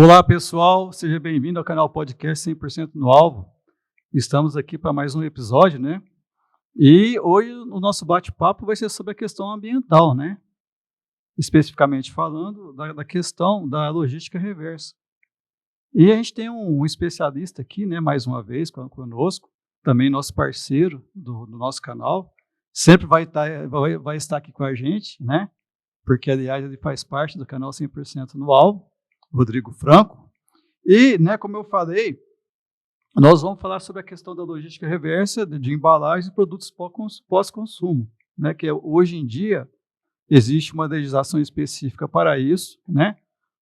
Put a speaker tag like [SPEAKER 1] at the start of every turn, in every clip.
[SPEAKER 1] Olá, pessoal, seja bem-vindo ao canal Podcast 100% no Alvo. Estamos aqui para mais um episódio, né? E hoje o nosso bate-papo vai ser sobre a questão ambiental, né? Especificamente falando da questão da logística reversa. E a gente tem um especialista aqui, né, mais uma vez conosco, também nosso parceiro do nosso canal, sempre vai estar aqui com a gente, né? Porque, aliás, ele faz parte do canal 100% no Alvo, Rodrigo Franco. E, né, como eu falei, nós vamos falar sobre a questão da logística reversa de embalagens e produtos pós-consumo, né, que hoje em dia existe uma legislação específica para isso, né,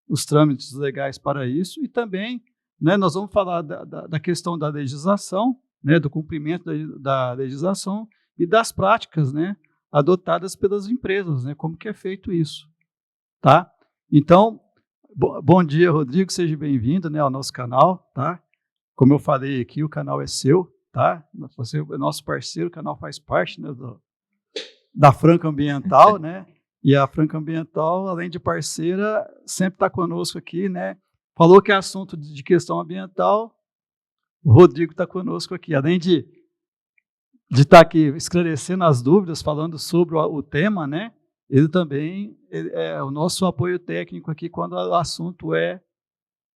[SPEAKER 1] os trâmites legais para isso, e também, né, nós vamos falar da questão da legislação, né, do cumprimento da legislação e das práticas, né, adotadas pelas empresas, né, como que é feito isso, tá? Então, bom dia, Rodrigo, seja bem-vindo, né, ao nosso canal, tá? Como eu falei aqui, o canal é seu, tá? Você é nosso parceiro, o canal faz parte, né, da Franca Ambiental, né? E a Franca Ambiental, além de parceira, sempre está conosco aqui, né? Falou que é assunto de questão ambiental, o Rodrigo está conosco aqui. Além de estar aqui esclarecendo as dúvidas, falando sobre o tema, né? Ele também é o nosso apoio técnico aqui quando o assunto é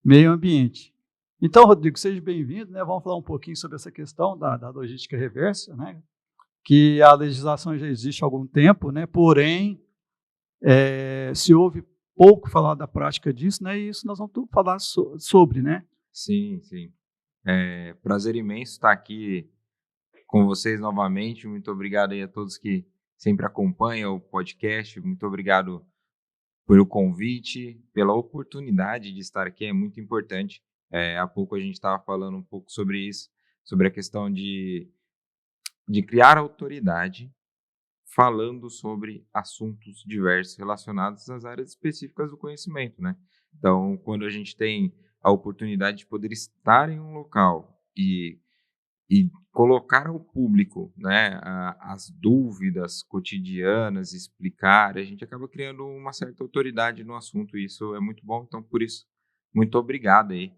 [SPEAKER 1] meio ambiente. Então, Rodrigo, seja bem-vindo, né? Vamos falar um pouquinho sobre essa questão da logística reversa, né? Que a legislação já existe há algum tempo, né? Porém, se ouve pouco falar da prática disso, né? E isso nós vamos falar sobre, né?
[SPEAKER 2] Sim, sim. Prazer imenso estar aqui com vocês novamente. Muito obrigado aí a todos que sempre acompanham o podcast. Muito obrigado pelo convite, pela oportunidade de estar aqui. É muito importante. Há pouco a gente estava falando um pouco sobre isso, sobre a questão de criar autoridade falando sobre assuntos diversos relacionados às áreas específicas do conhecimento, né? Então, quando a gente tem a oportunidade de poder estar em um local e colocar ao público, né, as dúvidas cotidianas, explicar, a gente acaba criando uma certa autoridade no assunto, e isso é muito bom. Então, por isso, muito obrigado aí.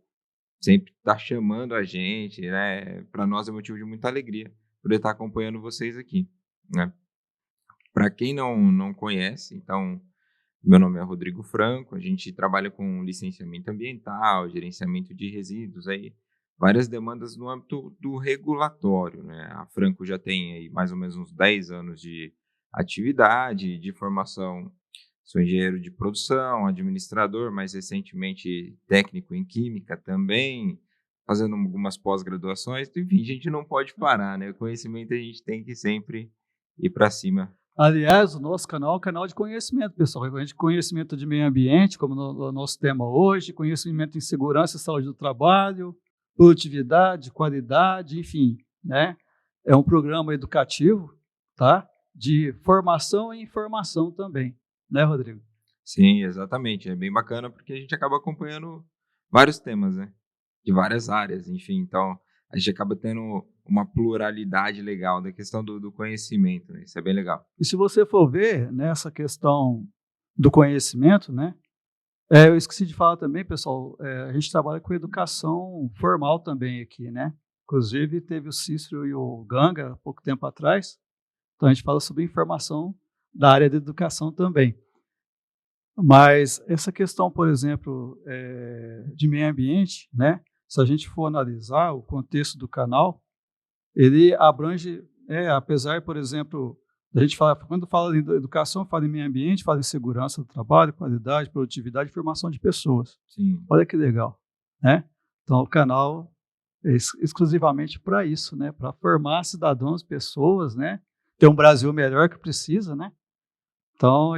[SPEAKER 2] Sempre está chamando a gente, né? Para nós é motivo de muita alegria poder estar acompanhando vocês aqui, né? Para quem não conhece, então, meu nome é Rodrigo Franco, a gente trabalha com licenciamento ambiental, gerenciamento de resíduos, aí, várias demandas no âmbito do regulatório, né? A Franco já tem aí mais ou menos uns 10 anos de atividade, de formação. Sou engenheiro de produção, administrador, mais recentemente técnico em química também, fazendo algumas pós-graduações. Enfim, a gente não pode parar, né? O conhecimento a gente tem que sempre ir para cima.
[SPEAKER 1] Aliás, o nosso canal é um canal de conhecimento, pessoal. De conhecimento de meio ambiente, como no nosso tema hoje, conhecimento em segurança e saúde do trabalho, produtividade, qualidade, enfim, né? É um programa educativo, tá? De formação e informação também, né, Rodrigo?
[SPEAKER 2] Sim, exatamente. É bem bacana porque a gente acaba acompanhando vários temas, né? De várias áreas, enfim. Então, a gente acaba tendo uma pluralidade legal da questão do conhecimento, né? Isso é bem legal.
[SPEAKER 1] E se você for ver nessa questão do conhecimento, né? Eu esqueci de falar também, pessoal, a gente trabalha com educação formal também aqui, né? Inclusive, teve o Cícero e o Ganga há pouco tempo atrás, então a gente fala sobre informação da área da educação também. Mas essa questão, por exemplo, de meio ambiente, né? Se a gente for analisar o contexto do canal, ele abrange, apesar, por exemplo, a gente fala, quando fala em educação, fala em meio ambiente, fala em segurança do trabalho, qualidade, produtividade e formação de pessoas.
[SPEAKER 2] Sim.
[SPEAKER 1] Olha que legal, né? Então, o canal é exclusivamente para isso, né? Para formar cidadãos, pessoas, né? Ter um Brasil melhor que precisa, né? Então,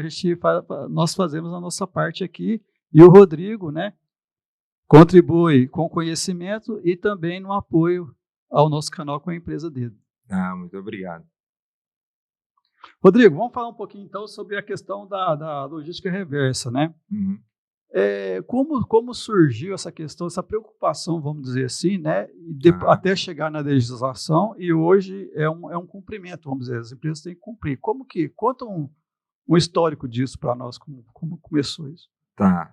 [SPEAKER 1] nós fazemos a nossa parte aqui e o Rodrigo, né? Contribui com conhecimento e também no apoio ao nosso canal com a empresa dele.
[SPEAKER 2] Ah, muito obrigado.
[SPEAKER 1] Rodrigo, vamos falar um pouquinho então sobre a questão da logística reversa, né?
[SPEAKER 2] Uhum.
[SPEAKER 1] Como surgiu essa questão, essa preocupação, vamos dizer assim, né? Até
[SPEAKER 2] Sim.
[SPEAKER 1] chegar na legislação e hoje é um cumprimento, vamos dizer, as empresas têm que cumprir. Conta um histórico disso para nós, como começou isso?
[SPEAKER 2] Tá.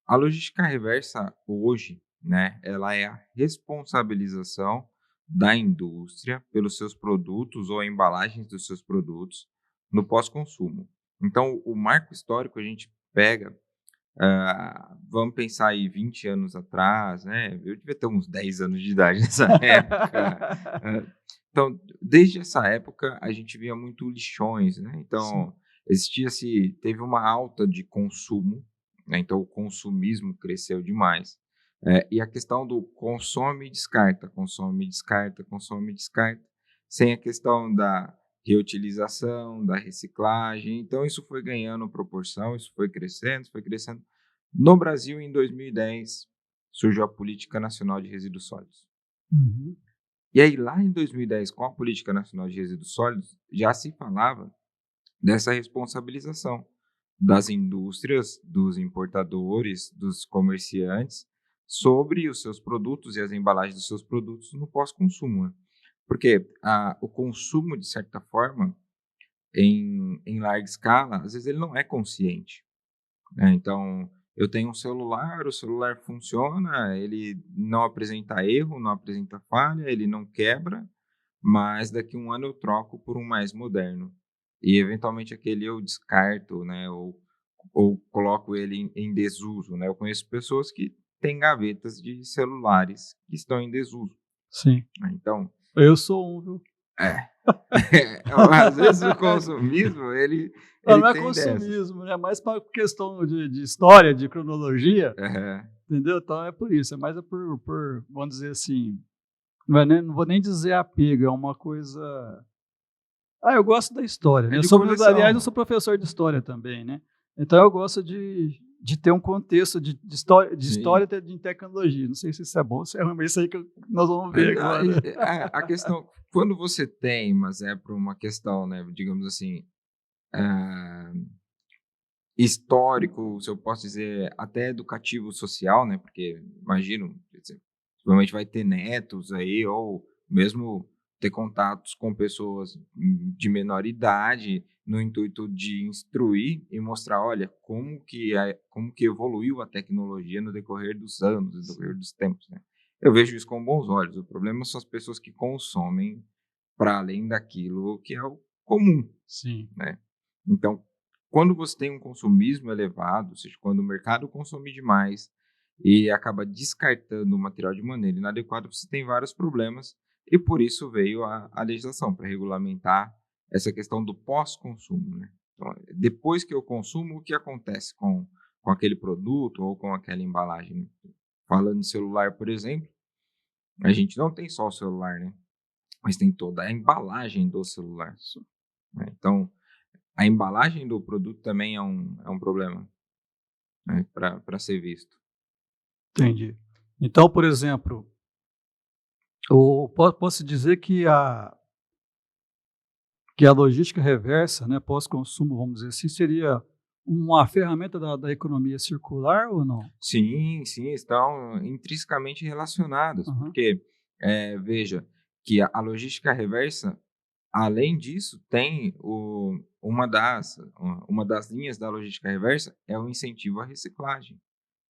[SPEAKER 2] A logística reversa hoje, né, ela é a responsabilização da indústria pelos seus produtos ou embalagens dos seus produtos no pós-consumo. Então, o marco histórico a gente pega, vamos pensar aí 20 anos atrás, né? Eu devia ter uns 10 anos de idade nessa época. Então, desde essa época, a gente via muito lixões, né?
[SPEAKER 1] Sim.
[SPEAKER 2] Então, teve uma alta de consumo, né? Então, o consumismo cresceu demais. E a questão do consome e descarta, consome e descarta, consome e descarta, sem a questão da reutilização, da reciclagem. Então, isso foi ganhando proporção, isso foi crescendo, isso foi crescendo. No Brasil, em 2010, surgiu a Política Nacional de Resíduos Sólidos.
[SPEAKER 1] Uhum.
[SPEAKER 2] E aí, lá em 2010, com a Política Nacional de Resíduos Sólidos, já se falava dessa responsabilização das indústrias, dos importadores, dos comerciantes, sobre os seus produtos e as embalagens dos seus produtos no pós-consumo, né? Porque o consumo, de certa forma, em larga escala, às vezes ele não é consciente, né? Então, eu tenho um celular, o celular funciona, ele não apresenta erro, não apresenta falha, ele não quebra, mas daqui a um ano eu troco por um mais moderno. E eventualmente aquele eu descarto, né? Ou coloco ele em desuso, né? Eu conheço pessoas que têm gavetas de celulares que estão em desuso,
[SPEAKER 1] Sim.
[SPEAKER 2] né? Então,
[SPEAKER 1] Eu sou um, viu?
[SPEAKER 2] é. Às vezes o consumismo, ele,
[SPEAKER 1] Não,
[SPEAKER 2] ele
[SPEAKER 1] não é
[SPEAKER 2] tem dessas.
[SPEAKER 1] consumismo, né? É mais para questão de história, de cronologia,
[SPEAKER 2] Aham.
[SPEAKER 1] entendeu? Então é por isso, é mais por vamos dizer assim, não vou nem dizer apego, é uma coisa. Eu gosto da história,
[SPEAKER 2] É
[SPEAKER 1] né?
[SPEAKER 2] de
[SPEAKER 1] Aliás, eu
[SPEAKER 2] coleção.
[SPEAKER 1] sou professor de história também, né? Então eu gosto de ter um contexto de
[SPEAKER 2] Sim.
[SPEAKER 1] história de tecnologia. Não sei se isso é bom ou se é ruim, mas isso aí que nós vamos ver
[SPEAKER 2] Não,
[SPEAKER 1] agora.
[SPEAKER 2] a questão, quando você tem, mas é por uma questão, né, digamos assim, ah, histórico, se eu posso dizer, até educativo social, né? Porque imagino, quer dizer, provavelmente vai ter netos aí, ou mesmo ter contatos com pessoas de menor idade, no intuito de instruir e mostrar, olha, como que evoluiu a tecnologia no decorrer dos anos, no decorrer dos tempos, né? Eu vejo isso com bons olhos. O problema são as pessoas que consomem para além daquilo que é o comum,
[SPEAKER 1] Sim,
[SPEAKER 2] né? Então, quando você tem um consumismo elevado, ou seja, quando o mercado consome demais e acaba descartando o material de maneira inadequada, você tem vários problemas e por isso veio a legislação para regulamentar essa questão do pós-consumo, né? Então, depois que eu consumo, o que acontece com aquele produto ou com aquela embalagem, né? Falando de celular, por exemplo, a gente não tem só o celular, né? Mas tem toda a embalagem do celular, né? Então, a embalagem do produto também é um problema, né, para ser visto.
[SPEAKER 1] entendi. Então, por exemplo, posso dizer que a logística reversa, né, pós-consumo, vamos dizer assim, seria uma ferramenta da economia circular ou não?
[SPEAKER 2] Sim, sim, estão intrinsecamente relacionadas,
[SPEAKER 1] Aham.
[SPEAKER 2] porque, veja, que a logística reversa, além disso, tem uma das linhas da logística reversa é o incentivo à reciclagem,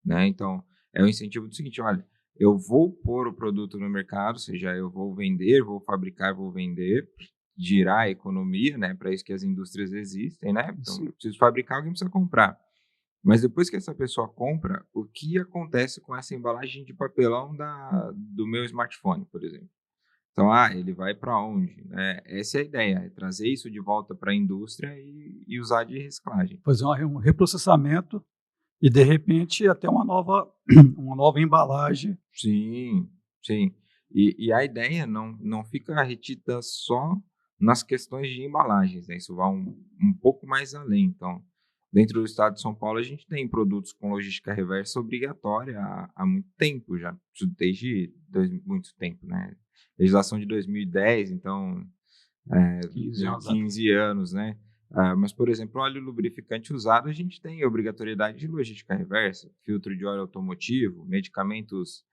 [SPEAKER 2] né. Então, é o incentivo do seguinte: "Olha, eu vou pôr o produto no mercado, ou seja, eu vou vender, vou fabricar, vou vender, girar a economia, né, para isso que as indústrias existem, né, então eu
[SPEAKER 1] Sim.
[SPEAKER 2] preciso fabricar, alguém precisa comprar. Mas depois que essa pessoa compra, o que acontece com essa embalagem de papelão do meu smartphone, por exemplo? Então, ele vai para onde, né? Essa é a ideia, é trazer isso de volta para a indústria e usar de reciclagem.
[SPEAKER 1] Fazer um reprocessamento e, de repente, até uma nova, uma nova embalagem.
[SPEAKER 2] Sim, sim. E a ideia não fica retida só nas questões de embalagens, né? Isso vai um pouco mais além. Então, dentro do estado de São Paulo, a gente tem produtos com logística reversa obrigatória há muito tempo já, isso desde muito tempo, né? Legislação de 2010, então,
[SPEAKER 1] 15 anos atrás.
[SPEAKER 2] 15 anos, né? Mas, por exemplo, óleo lubrificante usado, a gente tem obrigatoriedade de logística reversa, filtro de óleo automotivo, medicamentos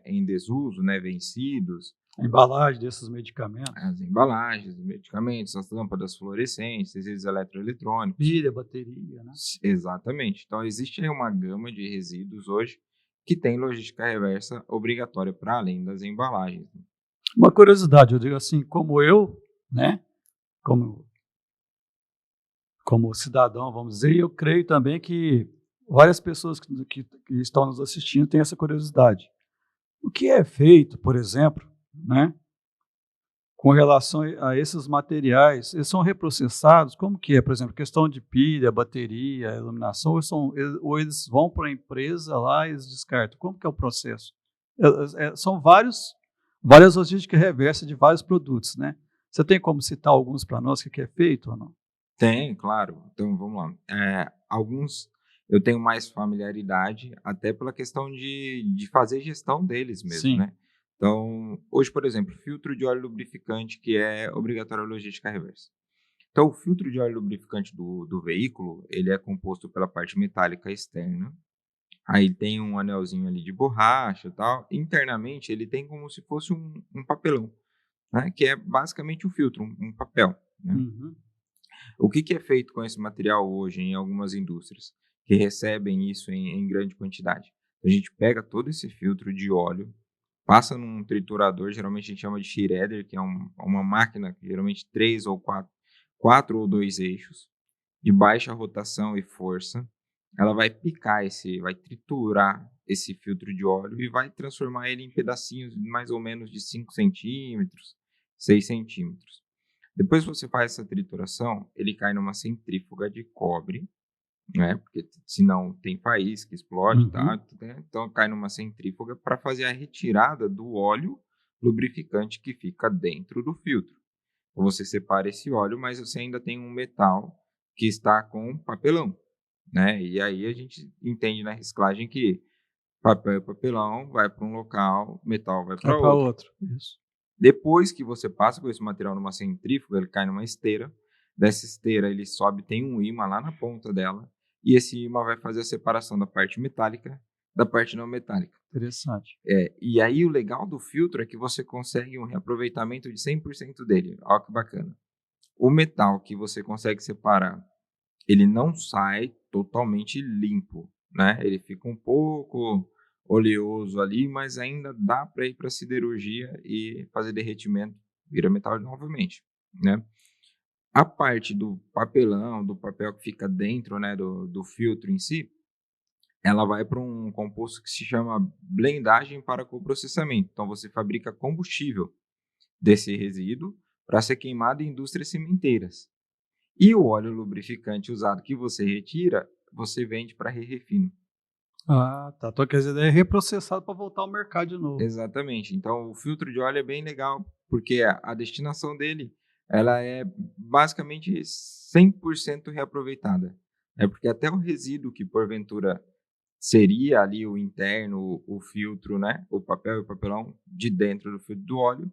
[SPEAKER 2] em desuso, né, vencidos.
[SPEAKER 1] A embalagem desses medicamentos.
[SPEAKER 2] As embalagens, os medicamentos, as lâmpadas fluorescentes, resíduos eletroeletrônicos.
[SPEAKER 1] Pilha, bateria, né?
[SPEAKER 2] Exatamente. Então, existe aí uma gama de resíduos hoje que tem logística reversa obrigatória para além das embalagens.
[SPEAKER 1] Uma curiosidade, eu digo assim, como eu, né, como cidadão, vamos dizer, eu creio também que várias pessoas que estão nos assistindo têm essa curiosidade. O que é feito, por exemplo, né, com relação a esses materiais? Eles são reprocessados? Como que é? Por exemplo, questão de pilha, bateria, iluminação, ou eles vão para a empresa lá e eles descartam? Como que é o processo? São várias logísticas reversas de vários produtos, né? Você tem como citar alguns para nós que é feito ou não?
[SPEAKER 2] Tem, claro. Então, vamos lá. Alguns eu tenho mais familiaridade, até pela questão de fazer gestão deles mesmo,
[SPEAKER 1] Sim.
[SPEAKER 2] né? Então, hoje, por exemplo, filtro de óleo lubrificante, que é obrigatório a logística reversa. Então, o filtro de óleo lubrificante do veículo, ele é composto pela parte metálica externa. Aí tem um anelzinho ali de borracha e tal. Internamente, ele tem como se fosse um papelão, né? Que é basicamente um filtro, um papel, né?
[SPEAKER 1] Uhum.
[SPEAKER 2] O que é feito com esse material hoje em algumas indústrias que recebem isso em grande quantidade? A gente pega todo esse filtro de óleo, passa num triturador, geralmente a gente chama de shredder, que é uma máquina que geralmente 3 ou 4 ou 2 eixos, de baixa rotação e força. Ela vai vai triturar esse filtro de óleo e vai transformar ele em pedacinhos mais ou menos de 5 centímetros, 6 centímetros. Depois que você faz essa trituração, ele cai numa centrífuga de cobre, né? Porque senão tem faísca, explode,
[SPEAKER 1] Uhum.
[SPEAKER 2] tá? Então cai numa centrífuga para fazer a retirada do óleo lubrificante que fica dentro do filtro. Então, você separa esse óleo, mas você ainda tem um metal que está com papelão, né? E aí a gente entende na reciclagem que papel e papelão vai para um local, metal vai
[SPEAKER 1] Vai
[SPEAKER 2] para
[SPEAKER 1] para
[SPEAKER 2] outro.
[SPEAKER 1] outro. Isso.
[SPEAKER 2] Depois que você passa com esse material numa centrífuga, ele cai numa esteira. Dessa esteira ele sobe, tem um ímã lá na ponta dela, e esse ímã vai fazer a separação da parte metálica da parte não metálica.
[SPEAKER 1] Interessante.
[SPEAKER 2] E aí o legal do filtro é que você consegue um reaproveitamento de 100% dele. Olha que bacana. O metal que você consegue separar, ele não sai totalmente limpo, né? Ele fica um pouco oleoso ali, mas ainda dá para ir para a siderurgia e fazer derretimento, vira metal novamente, né? A parte do papelão, do papel que fica dentro, né, do filtro em si, ela vai para um composto que se chama blendagem para coprocessamento. Então você fabrica combustível desse resíduo para ser queimado em indústrias cimenteiras. E o óleo lubrificante usado que você retira, você vende para refino.
[SPEAKER 1] Ah, tá. Então, quer dizer, é reprocessado para voltar ao mercado de novo.
[SPEAKER 2] Exatamente. Então, o filtro de óleo é bem legal, porque a destinação dele, ela é basicamente 100% reaproveitada. É porque até o resíduo que porventura seria ali o interno, o filtro, né, o papel e o papelão de dentro do filtro do óleo,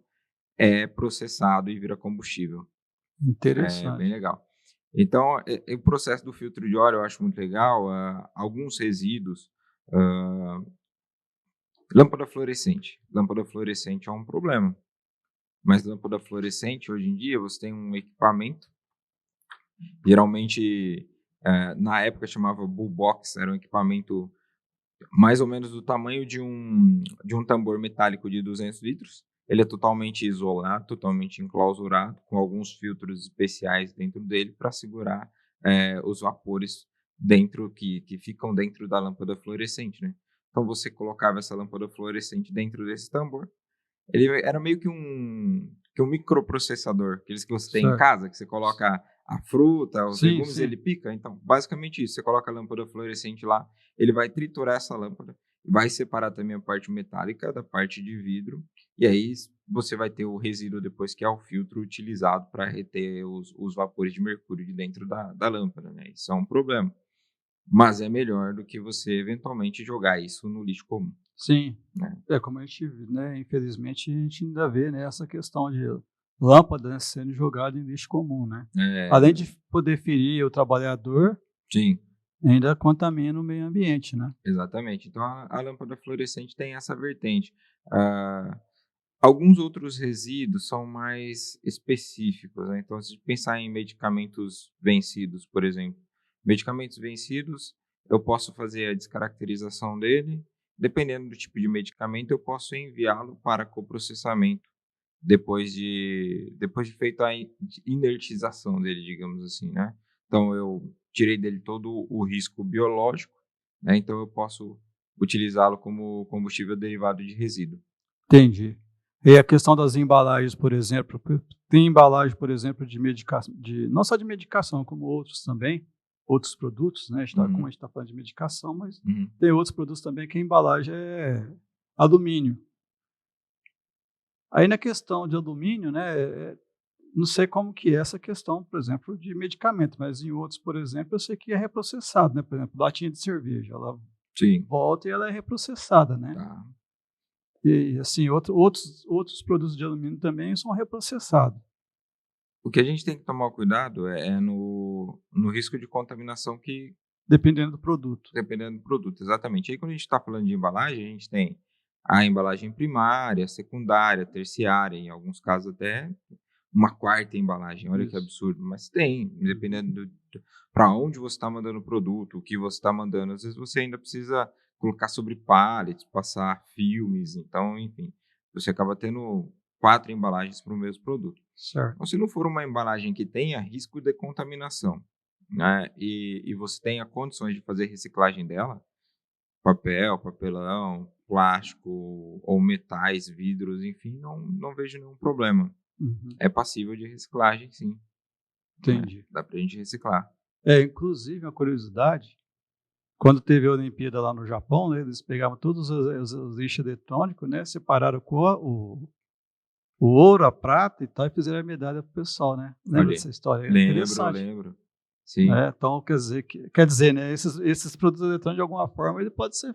[SPEAKER 2] é processado e vira combustível. É bem
[SPEAKER 1] Interessante.
[SPEAKER 2] legal. Então, o processo do filtro de óleo eu acho muito legal. Alguns resíduos, ah, lâmpada fluorescente. Lâmpada fluorescente é um problema. Mas lâmpada fluorescente, hoje em dia, você tem um equipamento, geralmente, na época chamava Bull Box, era um equipamento mais ou menos do tamanho de um tambor metálico de 200 litros. Ele é totalmente isolado, totalmente enclausurado, com alguns filtros especiais dentro dele para segurar os vapores dentro que ficam dentro da lâmpada fluorescente, né? Então você colocava essa lâmpada fluorescente dentro desse tambor. Ele era meio que um microprocessador, aqueles que você tem em
[SPEAKER 1] Certo.
[SPEAKER 2] casa, que você coloca a fruta, os
[SPEAKER 1] Sim,
[SPEAKER 2] legumes, ele
[SPEAKER 1] sim.
[SPEAKER 2] pica. Então, basicamente isso. Você coloca a lâmpada fluorescente lá, ele vai triturar essa lâmpada, vai separar também a parte metálica da parte de vidro, e aí você vai ter o resíduo depois, que é o filtro utilizado para reter os vapores de mercúrio de dentro da lâmpada, né? Isso é um problema. Mas é melhor do que você eventualmente jogar isso no lixo comum,
[SPEAKER 1] Sim.
[SPEAKER 2] né?
[SPEAKER 1] Como a gente, né, infelizmente, a gente ainda vê, né, essa questão de lâmpada, né, sendo jogada em lixo comum, né?
[SPEAKER 2] É,
[SPEAKER 1] Além de poder ferir o trabalhador,
[SPEAKER 2] sim.
[SPEAKER 1] ainda contamina o meio ambiente, né?
[SPEAKER 2] Exatamente. Então, a lâmpada fluorescente tem essa vertente. Ah, alguns outros resíduos são mais específicos, né? Então, se a gente pensar em medicamentos vencidos, por exemplo, medicamentos vencidos, eu posso fazer a descaracterização dele. Dependendo do tipo de medicamento, eu posso enviá-lo para coprocessamento depois de feita a inertização dele, digamos assim, né? Então, eu tirei dele todo o risco biológico, né? Então, eu posso utilizá-lo como combustível derivado de resíduo.
[SPEAKER 1] Entendi. E a questão das embalagens, por exemplo, tem embalagem, por exemplo, de medicação, não só de medicação, como outros também, outros produtos, né? Como a gente está falando de medicação, mas tem outros produtos também que a embalagem é alumínio. Aí na questão de alumínio, né, não sei como que é essa questão, por exemplo, de medicamento, mas em outros, por exemplo, eu sei que é reprocessado, né? Por exemplo, latinha de cerveja, ela
[SPEAKER 2] Sim.
[SPEAKER 1] volta e ela é reprocessada, né?
[SPEAKER 2] Tá.
[SPEAKER 1] E assim, outros produtos de alumínio também são reprocessados.
[SPEAKER 2] O que a gente tem que tomar cuidado é no risco de contaminação que,
[SPEAKER 1] Dependendo do produto.
[SPEAKER 2] dependendo do produto, exatamente. Aí, quando a gente está falando de embalagem, a gente tem a embalagem primária, secundária, terciária, em alguns casos até uma quarta embalagem. Olha que
[SPEAKER 1] Isso.
[SPEAKER 2] absurdo, mas tem, dependendo para onde você está mandando o produto, o que você está mandando. Às vezes você ainda precisa colocar sobre pallets, passar filmes, então, enfim, você acaba tendo 4 embalagens para o mesmo produto.
[SPEAKER 1] Certo.
[SPEAKER 2] Então, se não for uma embalagem que tenha risco de contaminação, né, e você tenha condições de fazer reciclagem dela, papel, papelão, plástico ou metais, vidros, enfim, não vejo nenhum problema.
[SPEAKER 1] Uhum.
[SPEAKER 2] É passível de reciclagem, sim, né?
[SPEAKER 1] Entendi.
[SPEAKER 2] Dá pra gente reciclar.
[SPEAKER 1] Inclusive, uma curiosidade, quando teve a Olimpíada lá no Japão, né, eles pegavam todos os lixos eletrônicos, né, separaram o ouro, a prata e tal, e fizeram a medalha para o pessoal, né? Lembra
[SPEAKER 2] Olha,
[SPEAKER 1] dessa história? É
[SPEAKER 2] lembro,
[SPEAKER 1] interessante.
[SPEAKER 2] lembro. Sim,
[SPEAKER 1] Né? Então, quer dizer, né, esses produtos eletrônicos, de alguma forma, ele pode ser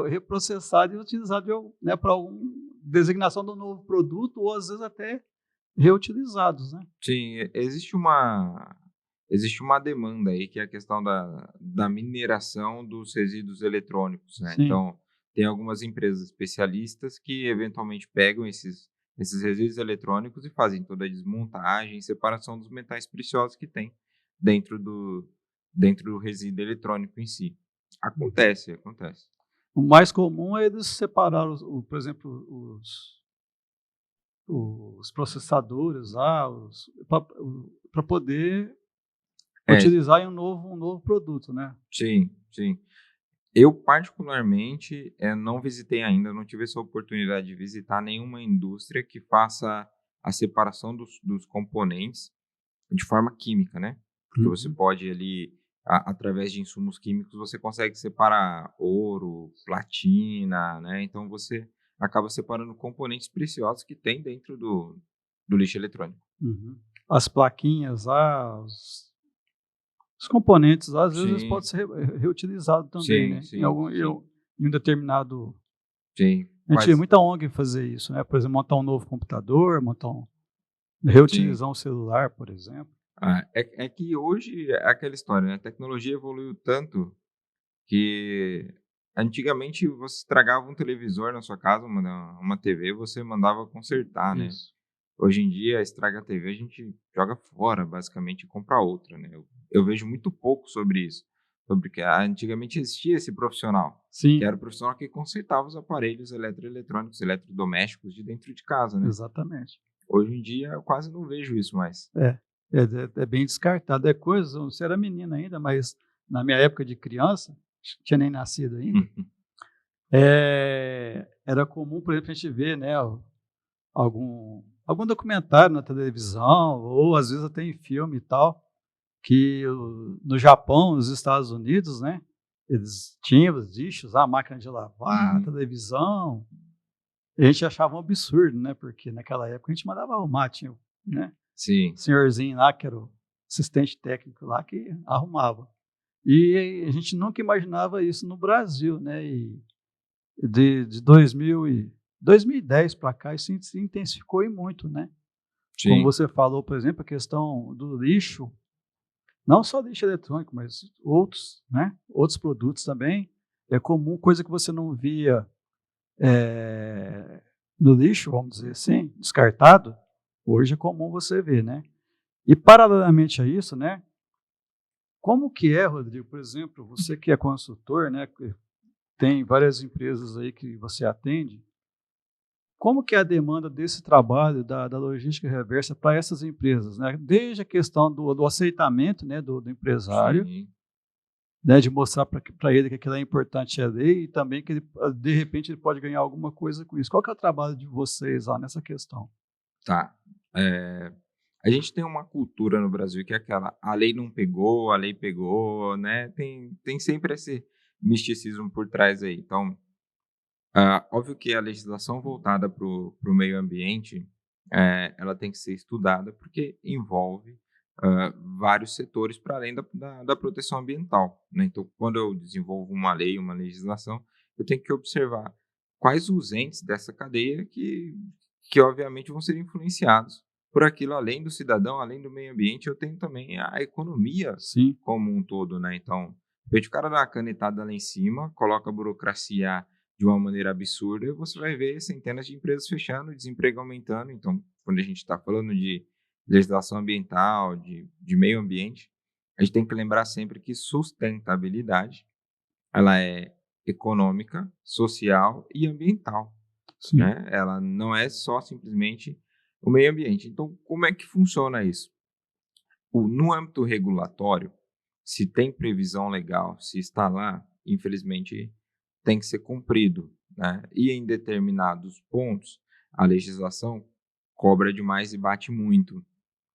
[SPEAKER 1] reprocessado e utilizado né, para alguma designação do novo produto, ou às vezes até reutilizados, né?
[SPEAKER 2] sim. Existe uma demanda aí, que é a questão da mineração dos resíduos eletrônicos, né?
[SPEAKER 1] Sim.
[SPEAKER 2] Então, tem algumas empresas especialistas que eventualmente pegam esses resíduos eletrônicos e fazem toda a desmontagem e separação dos metais preciosos que tem dentro do, dentro do resíduo eletrônico em si. Acontece, acontece.
[SPEAKER 1] O mais comum é eles separar, por exemplo, os processadores lá, para poder
[SPEAKER 2] É,
[SPEAKER 1] utilizar em um novo produto, né?
[SPEAKER 2] sim, sim. Eu, particularmente, não visitei ainda, não tive essa oportunidade de visitar nenhuma indústria que faça a separação dos componentes de forma química, né? Porque você
[SPEAKER 1] Uhum.
[SPEAKER 2] pode ali, através de insumos químicos, você consegue separar ouro, platina, né? Então você acaba separando componentes preciosos que tem dentro do lixo eletrônico.
[SPEAKER 1] Uhum. As plaquinhas lá, os componentes lá, às vezes eles
[SPEAKER 2] Sim,
[SPEAKER 1] podem ser reutilizados também,
[SPEAKER 2] sim,
[SPEAKER 1] né?
[SPEAKER 2] sim, sim,
[SPEAKER 1] Em um determinado.
[SPEAKER 2] sim.
[SPEAKER 1] A gente vê muita ONG fazer isso, né? Por exemplo, montar um novo computador,
[SPEAKER 2] Sim.
[SPEAKER 1] reutilizar um celular, por exemplo.
[SPEAKER 2] É que hoje é aquela história, né? A tecnologia evoluiu tanto que antigamente você estragava um televisor na sua casa, uma TV, você mandava consertar, né?
[SPEAKER 1] Isso.
[SPEAKER 2] Hoje em dia, estraga a TV, a gente joga fora, basicamente, e compra outra, né? Eu vejo muito pouco sobre isso. Sobre que antigamente existia esse profissional, que
[SPEAKER 1] Sim,
[SPEAKER 2] era o profissional que consertava os aparelhos eletroeletrônicos, eletrodomésticos de dentro de casa, né?
[SPEAKER 1] exatamente.
[SPEAKER 2] Hoje em dia, eu quase não vejo isso mais.
[SPEAKER 1] É bem descartado. É coisa, você era menino ainda, mas na minha época de criança, acho que tinha nem nascido ainda, era comum, por exemplo, a gente ver, né, algum documentário na televisão, ou às vezes até em filme e tal, que no Japão, nos Estados Unidos, né, eles tinham os lixos, a máquina de lavar, a
[SPEAKER 2] Uhum.
[SPEAKER 1] televisão, e a gente achava um absurdo, né, porque naquela época a gente mandava arrumar, tinha, né,
[SPEAKER 2] Sim,
[SPEAKER 1] senhorzinho lá, que era o assistente técnico lá, que arrumava. E a gente nunca imaginava isso no Brasil, né, e de 2010 para cá, isso se intensificou e muito, né. Como
[SPEAKER 2] sim.
[SPEAKER 1] você falou, por exemplo, a questão do lixo, Não só lixo eletrônico, mas outros, né? Outros produtos também. É comum, coisa que você não via no lixo, vamos dizer assim, descartado, hoje é comum você ver, né? E paralelamente a isso, né? Como que é, Rodrigo, por exemplo, você que é consultor, né? Que tem várias empresas aí que você atende, como que é a demanda desse trabalho da logística reversa para essas empresas, né? Desde a questão do aceitamento, né, do empresário,
[SPEAKER 2] Sim.
[SPEAKER 1] né, de mostrar para ele que aquilo é importante a lei e também que ele, de repente ele pode ganhar alguma coisa com isso. Qual que é o trabalho de vocês lá nessa questão?
[SPEAKER 2] Tá. A gente tem uma cultura no Brasil que é aquela, a lei não pegou, a lei pegou, né? Tem sempre esse misticismo por trás aí. Então, óbvio que a legislação voltada para o meio ambiente, ela tem que ser estudada porque envolve vários setores para além da proteção ambiental, né? Então, quando eu desenvolvo uma lei, uma legislação, eu tenho que observar quais os entes dessa cadeia que obviamente vão ser influenciados por aquilo, além do cidadão, além do meio ambiente, eu tenho também a economia
[SPEAKER 1] Sim,
[SPEAKER 2] como um todo, né? Então, de repente o cara dá uma canetada lá em cima, coloca a burocracia de uma maneira absurda, e você vai ver centenas de empresas fechando, desemprego aumentando. Então, quando a gente está falando de legislação ambiental, de meio ambiente, a gente tem que lembrar sempre que sustentabilidade ela é econômica, social e ambiental,
[SPEAKER 1] sim,
[SPEAKER 2] né? Ela não é só simplesmente o meio ambiente. Então, como é que funciona isso? No âmbito regulatório, se tem previsão legal, se está lá, infelizmente tem que ser cumprido, né? E em determinados pontos, a legislação cobra demais e bate muito,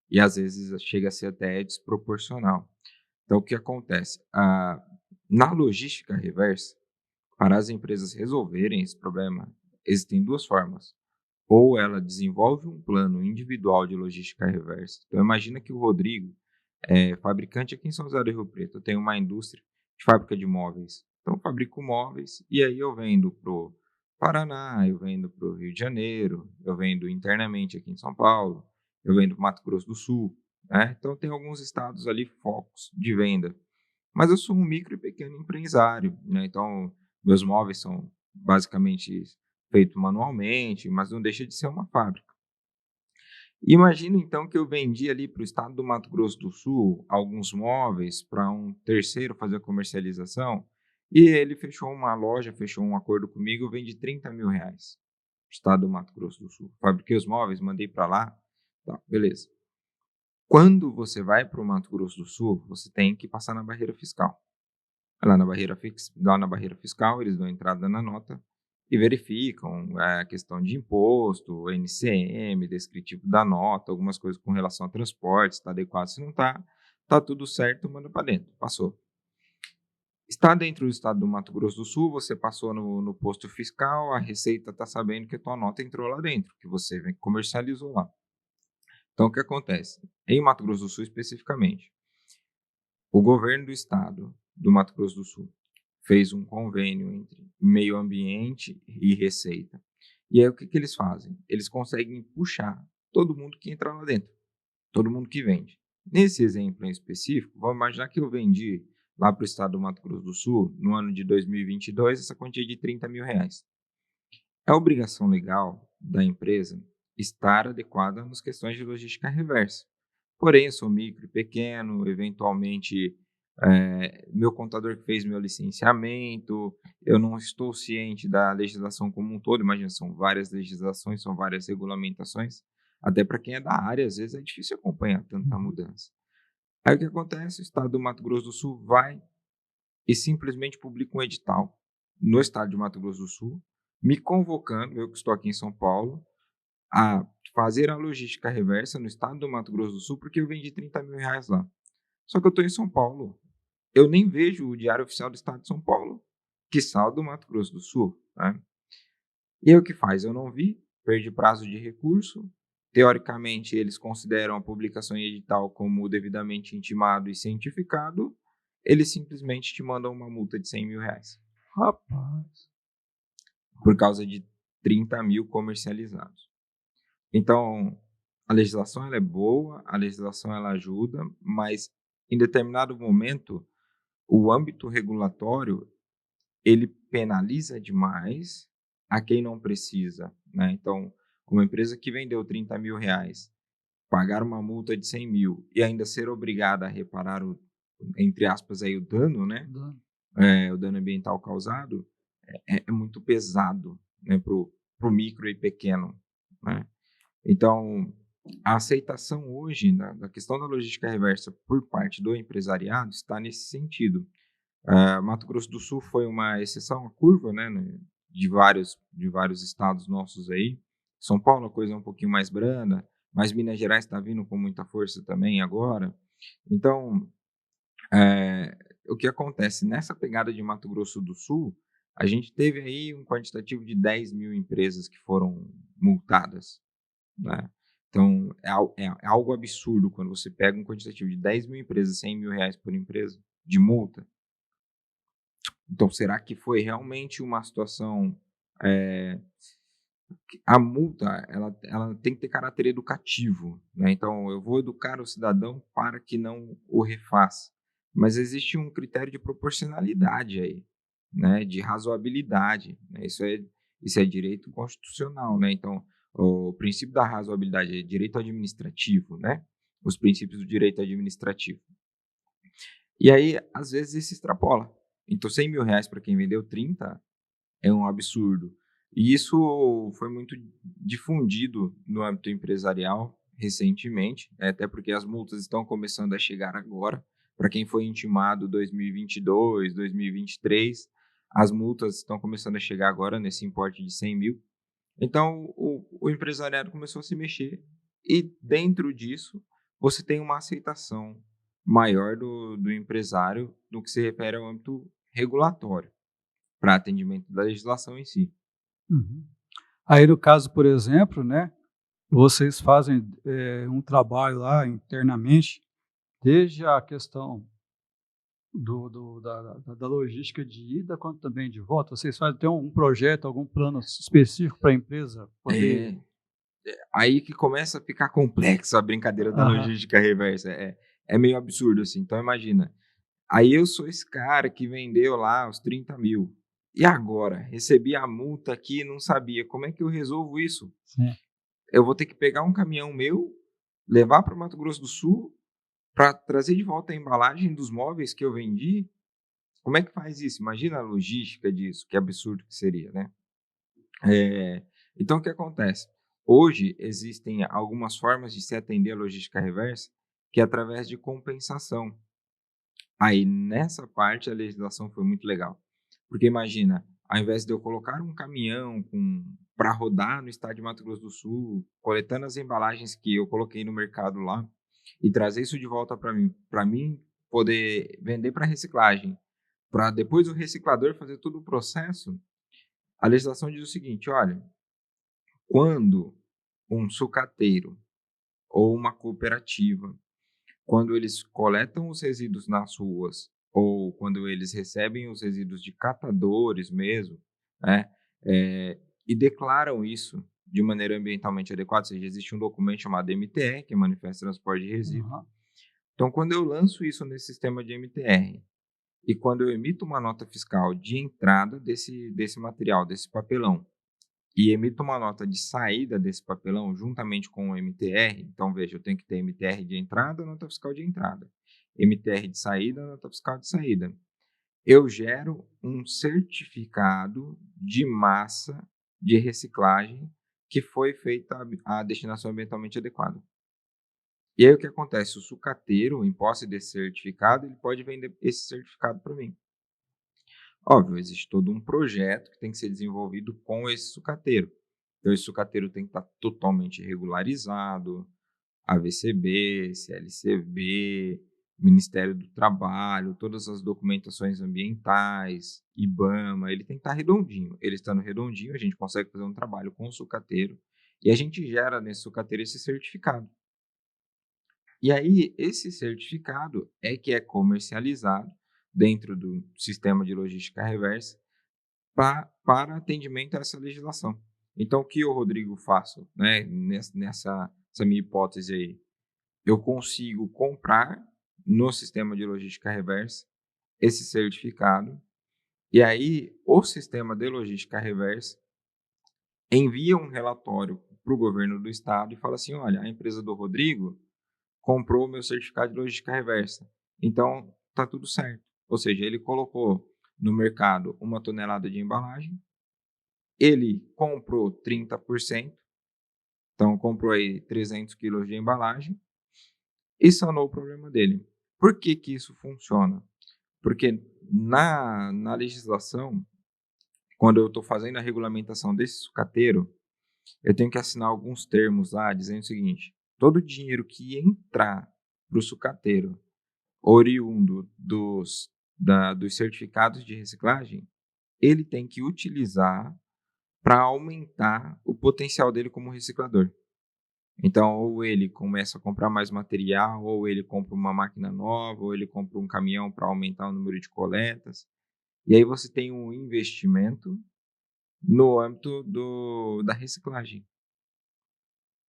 [SPEAKER 2] e às vezes chega a ser até desproporcional. Então, o que acontece? Na logística reversa, para as empresas resolverem esse problema, existem duas formas. Ou ela desenvolve um plano individual de logística reversa. Então, imagina que o Rodrigo é fabricante aqui em São José do Rio Preto. Eu tenho uma indústria de fábrica de móveis. Então, eu fabrico móveis e aí eu vendo para o Paraná, eu vendo para o Rio de Janeiro, eu vendo internamente aqui em São Paulo, eu vendo para Mato Grosso do Sul. Né? Então, tem alguns estados ali focos de venda. Mas eu sou um micro e pequeno empresário, né? Então, meus móveis são basicamente feitos manualmente, mas não deixa de ser uma fábrica. Imagina então que eu vendi ali para o estado do Mato Grosso do Sul alguns móveis para um terceiro fazer a comercialização e ele fechou uma loja, fechou um acordo comigo, eu vendi R$ 30.000 para o estado do Mato Grosso do Sul. Fabriquei os móveis, mandei para lá, tá, beleza. Quando você vai para o Mato Grosso do Sul, você tem que passar na barreira fiscal. Lá na barreira fiscal, eles dão entrada na nota e verificam a questão de imposto, NCM, descritivo da nota, algumas coisas com relação a transporte, se está adequado, se não está, está tudo certo, manda para dentro, passou. Está dentro do estado do Mato Grosso do Sul, você passou no posto fiscal, a Receita está sabendo que a tua nota entrou lá dentro, que você comercializou lá. Então, o que acontece? Em Mato Grosso do Sul, especificamente, o governo do estado do Mato Grosso do Sul fez um convênio entre meio ambiente e Receita. E aí o que, que eles fazem? Eles conseguem puxar todo mundo que entra lá dentro, todo mundo que vende. Nesse exemplo em específico, vamos imaginar que eu vendi lá para o estado do Mato Grosso do Sul, no ano de 2022, essa quantia de R$ 30.000. É obrigação legal da empresa estar adequada nas questões de logística reversa. Porém, eu sou micro e pequeno, eventualmente meu contador que fez meu licenciamento, eu não estou ciente da legislação como um todo, imagina, são várias legislações, são várias regulamentações, até para quem é da área, às vezes é difícil acompanhar tanta mudança. Aí o que acontece? O estado do Mato Grosso do Sul vai e simplesmente publica um edital no estado de Mato Grosso do Sul, me convocando, eu que estou aqui em São Paulo, a fazer a logística reversa no estado do Mato Grosso do Sul, porque eu vendi R$ 30.000 lá. Só que eu estou em São Paulo. Eu nem vejo o Diário Oficial do Estado de São Paulo, quiçá o do Mato Grosso do Sul. Né? E aí o que faz? Eu não vi, perdi prazo de recurso. Teoricamente, eles consideram a publicação em edital como devidamente intimado e cientificado. Eles simplesmente te mandam uma multa de R$ 100.000
[SPEAKER 1] rapaz.
[SPEAKER 2] por causa de 30 mil comercializados. Então, a legislação ela é boa, a legislação ela ajuda, mas em determinado momento, o âmbito regulatório, ele penaliza demais a quem não precisa, né? Então, uma empresa que vendeu R$ 30.000, pagar uma multa de 100 mil e ainda ser obrigada a reparar entre aspas, aí, o dano, né? O dano ambiental causado, é muito pesado, né? Pro micro e pequeno, né? Então, a aceitação hoje da questão da logística reversa por parte do empresariado está nesse sentido. Mato Grosso do Sul foi uma exceção à curva, né, de vários estados nossos aí. São Paulo a coisa é um pouquinho mais branda, mas Minas Gerais está vindo com muita força também agora. Então, o que acontece? Nessa pegada de Mato Grosso do Sul, a gente teve aí um quantitativo de 10 mil empresas que foram multadas, né? Então, é algo absurdo quando você pega um quantitativo de 10 mil empresas, R$ 100.000 por empresa de multa. Então, será que foi realmente uma situação... a multa, ela tem que ter caráter educativo, né? Então, eu vou educar o cidadão para que não o refaça. Mas existe um critério de proporcionalidade aí, né? De razoabilidade, né? Isso é direito constitucional, né? Então, o princípio da razoabilidade é direito administrativo, né? Os princípios do direito administrativo. E aí, às vezes, isso extrapola. Então, R$ 100.000 para quem vendeu 30 é um absurdo. E isso foi muito difundido no âmbito empresarial recentemente, até porque as multas estão começando a chegar agora. Para quem foi intimado 2022, 2023, as multas estão começando a chegar agora nesse importe de 100 mil. Então, o empresariado começou a se mexer e dentro disso você tem uma aceitação maior do empresário no que se refere ao âmbito regulatório para atendimento da legislação em si.
[SPEAKER 1] Uhum. Aí, no caso, por exemplo, né, vocês fazem um trabalho lá internamente, desde a questão da logística de ida, quanto também de volta. Vocês fazem tem um projeto, algum plano específico para a empresa poder...
[SPEAKER 2] É, aí que começa a ficar complexo a brincadeira da
[SPEAKER 1] Aham.
[SPEAKER 2] logística reversa. É meio absurdo, assim. Então, imagina. Aí eu sou esse cara que vendeu lá os 30 mil. E agora? Recebi a multa aqui e não sabia. Como é que eu resolvo isso?
[SPEAKER 1] Sim.
[SPEAKER 2] Eu vou ter que pegar um caminhão meu, levar para o Mato Grosso do Sul, para trazer de volta a embalagem dos móveis que eu vendi? Como é que faz isso? Imagina a logística disso, que absurdo que seria, né? Então, o que acontece? Hoje, existem algumas formas de se atender a logística reversa, que é através de compensação. Aí, nessa parte, a legislação foi muito legal. Porque imagina, ao invés de eu colocar um caminhão para rodar no estado de Mato Grosso do Sul, coletando as embalagens que eu coloquei no mercado lá, e trazer isso de volta para mim poder vender para reciclagem, para depois o reciclador fazer todo o processo, a legislação diz o seguinte: olha, quando um sucateiro ou uma cooperativa, quando eles coletam os resíduos nas ruas ou quando eles recebem os resíduos de catadores mesmo, né, e declaram isso de maneira ambientalmente adequada, ou seja, existe um documento chamado MTR, que é Manifesto de Transporte de Resíduos.
[SPEAKER 1] Aham.
[SPEAKER 2] Então, quando eu lanço isso nesse sistema de MTR e quando eu emito uma nota fiscal de entrada desse material, desse papelão, e emito uma nota de saída desse papelão juntamente com o MTR. Então, veja, eu tenho que ter MTR de entrada, nota fiscal de entrada. MTR de saída, nota fiscal de saída. Eu gero um certificado de massa de reciclagem que foi feita a destinação ambientalmente adequada. E aí o que acontece? O sucateiro, em posse desse certificado, ele pode vender esse certificado para mim. Óbvio, existe todo um projeto que tem que ser desenvolvido com esse sucateiro. Então, esse sucateiro tem que estar totalmente regularizado, AVCB, CLCB, Ministério do Trabalho, todas as documentações ambientais, IBAMA, ele tem que estar redondinho. Ele estando redondinho, a gente consegue fazer um trabalho com o sucateiro e a gente gera nesse sucateiro esse certificado. E aí, esse certificado é que é comercializado dentro do sistema de logística reversa para atendimento a essa legislação. Então, o que eu, Rodrigo, faço, né, nessa minha hipótese aí? Eu consigo comprar no sistema de logística reversa esse certificado, e aí o sistema de logística reversa envia um relatório para o governo do estado e fala assim: olha, a empresa do Rodrigo comprou o meu certificado de logística reversa, então tá tudo certo. Ou seja, ele colocou no mercado 1 tonelada de embalagem, ele comprou 30%, então comprou aí 300 quilos de embalagem e sanou o problema dele. Por que que isso funciona? Porque na legislação, quando eu estou fazendo a regulamentação desse sucateiro, eu tenho que assinar alguns termos lá dizendo o seguinte: todo o dinheiro que entrar para o sucateiro oriundo dos certificados de reciclagem, ele tem que utilizar para aumentar o potencial dele como reciclador. Então, ou ele começa a comprar mais material, ou ele compra uma máquina nova, ou ele compra um caminhão para aumentar o número de coletas. E aí você tem um investimento no âmbito da reciclagem.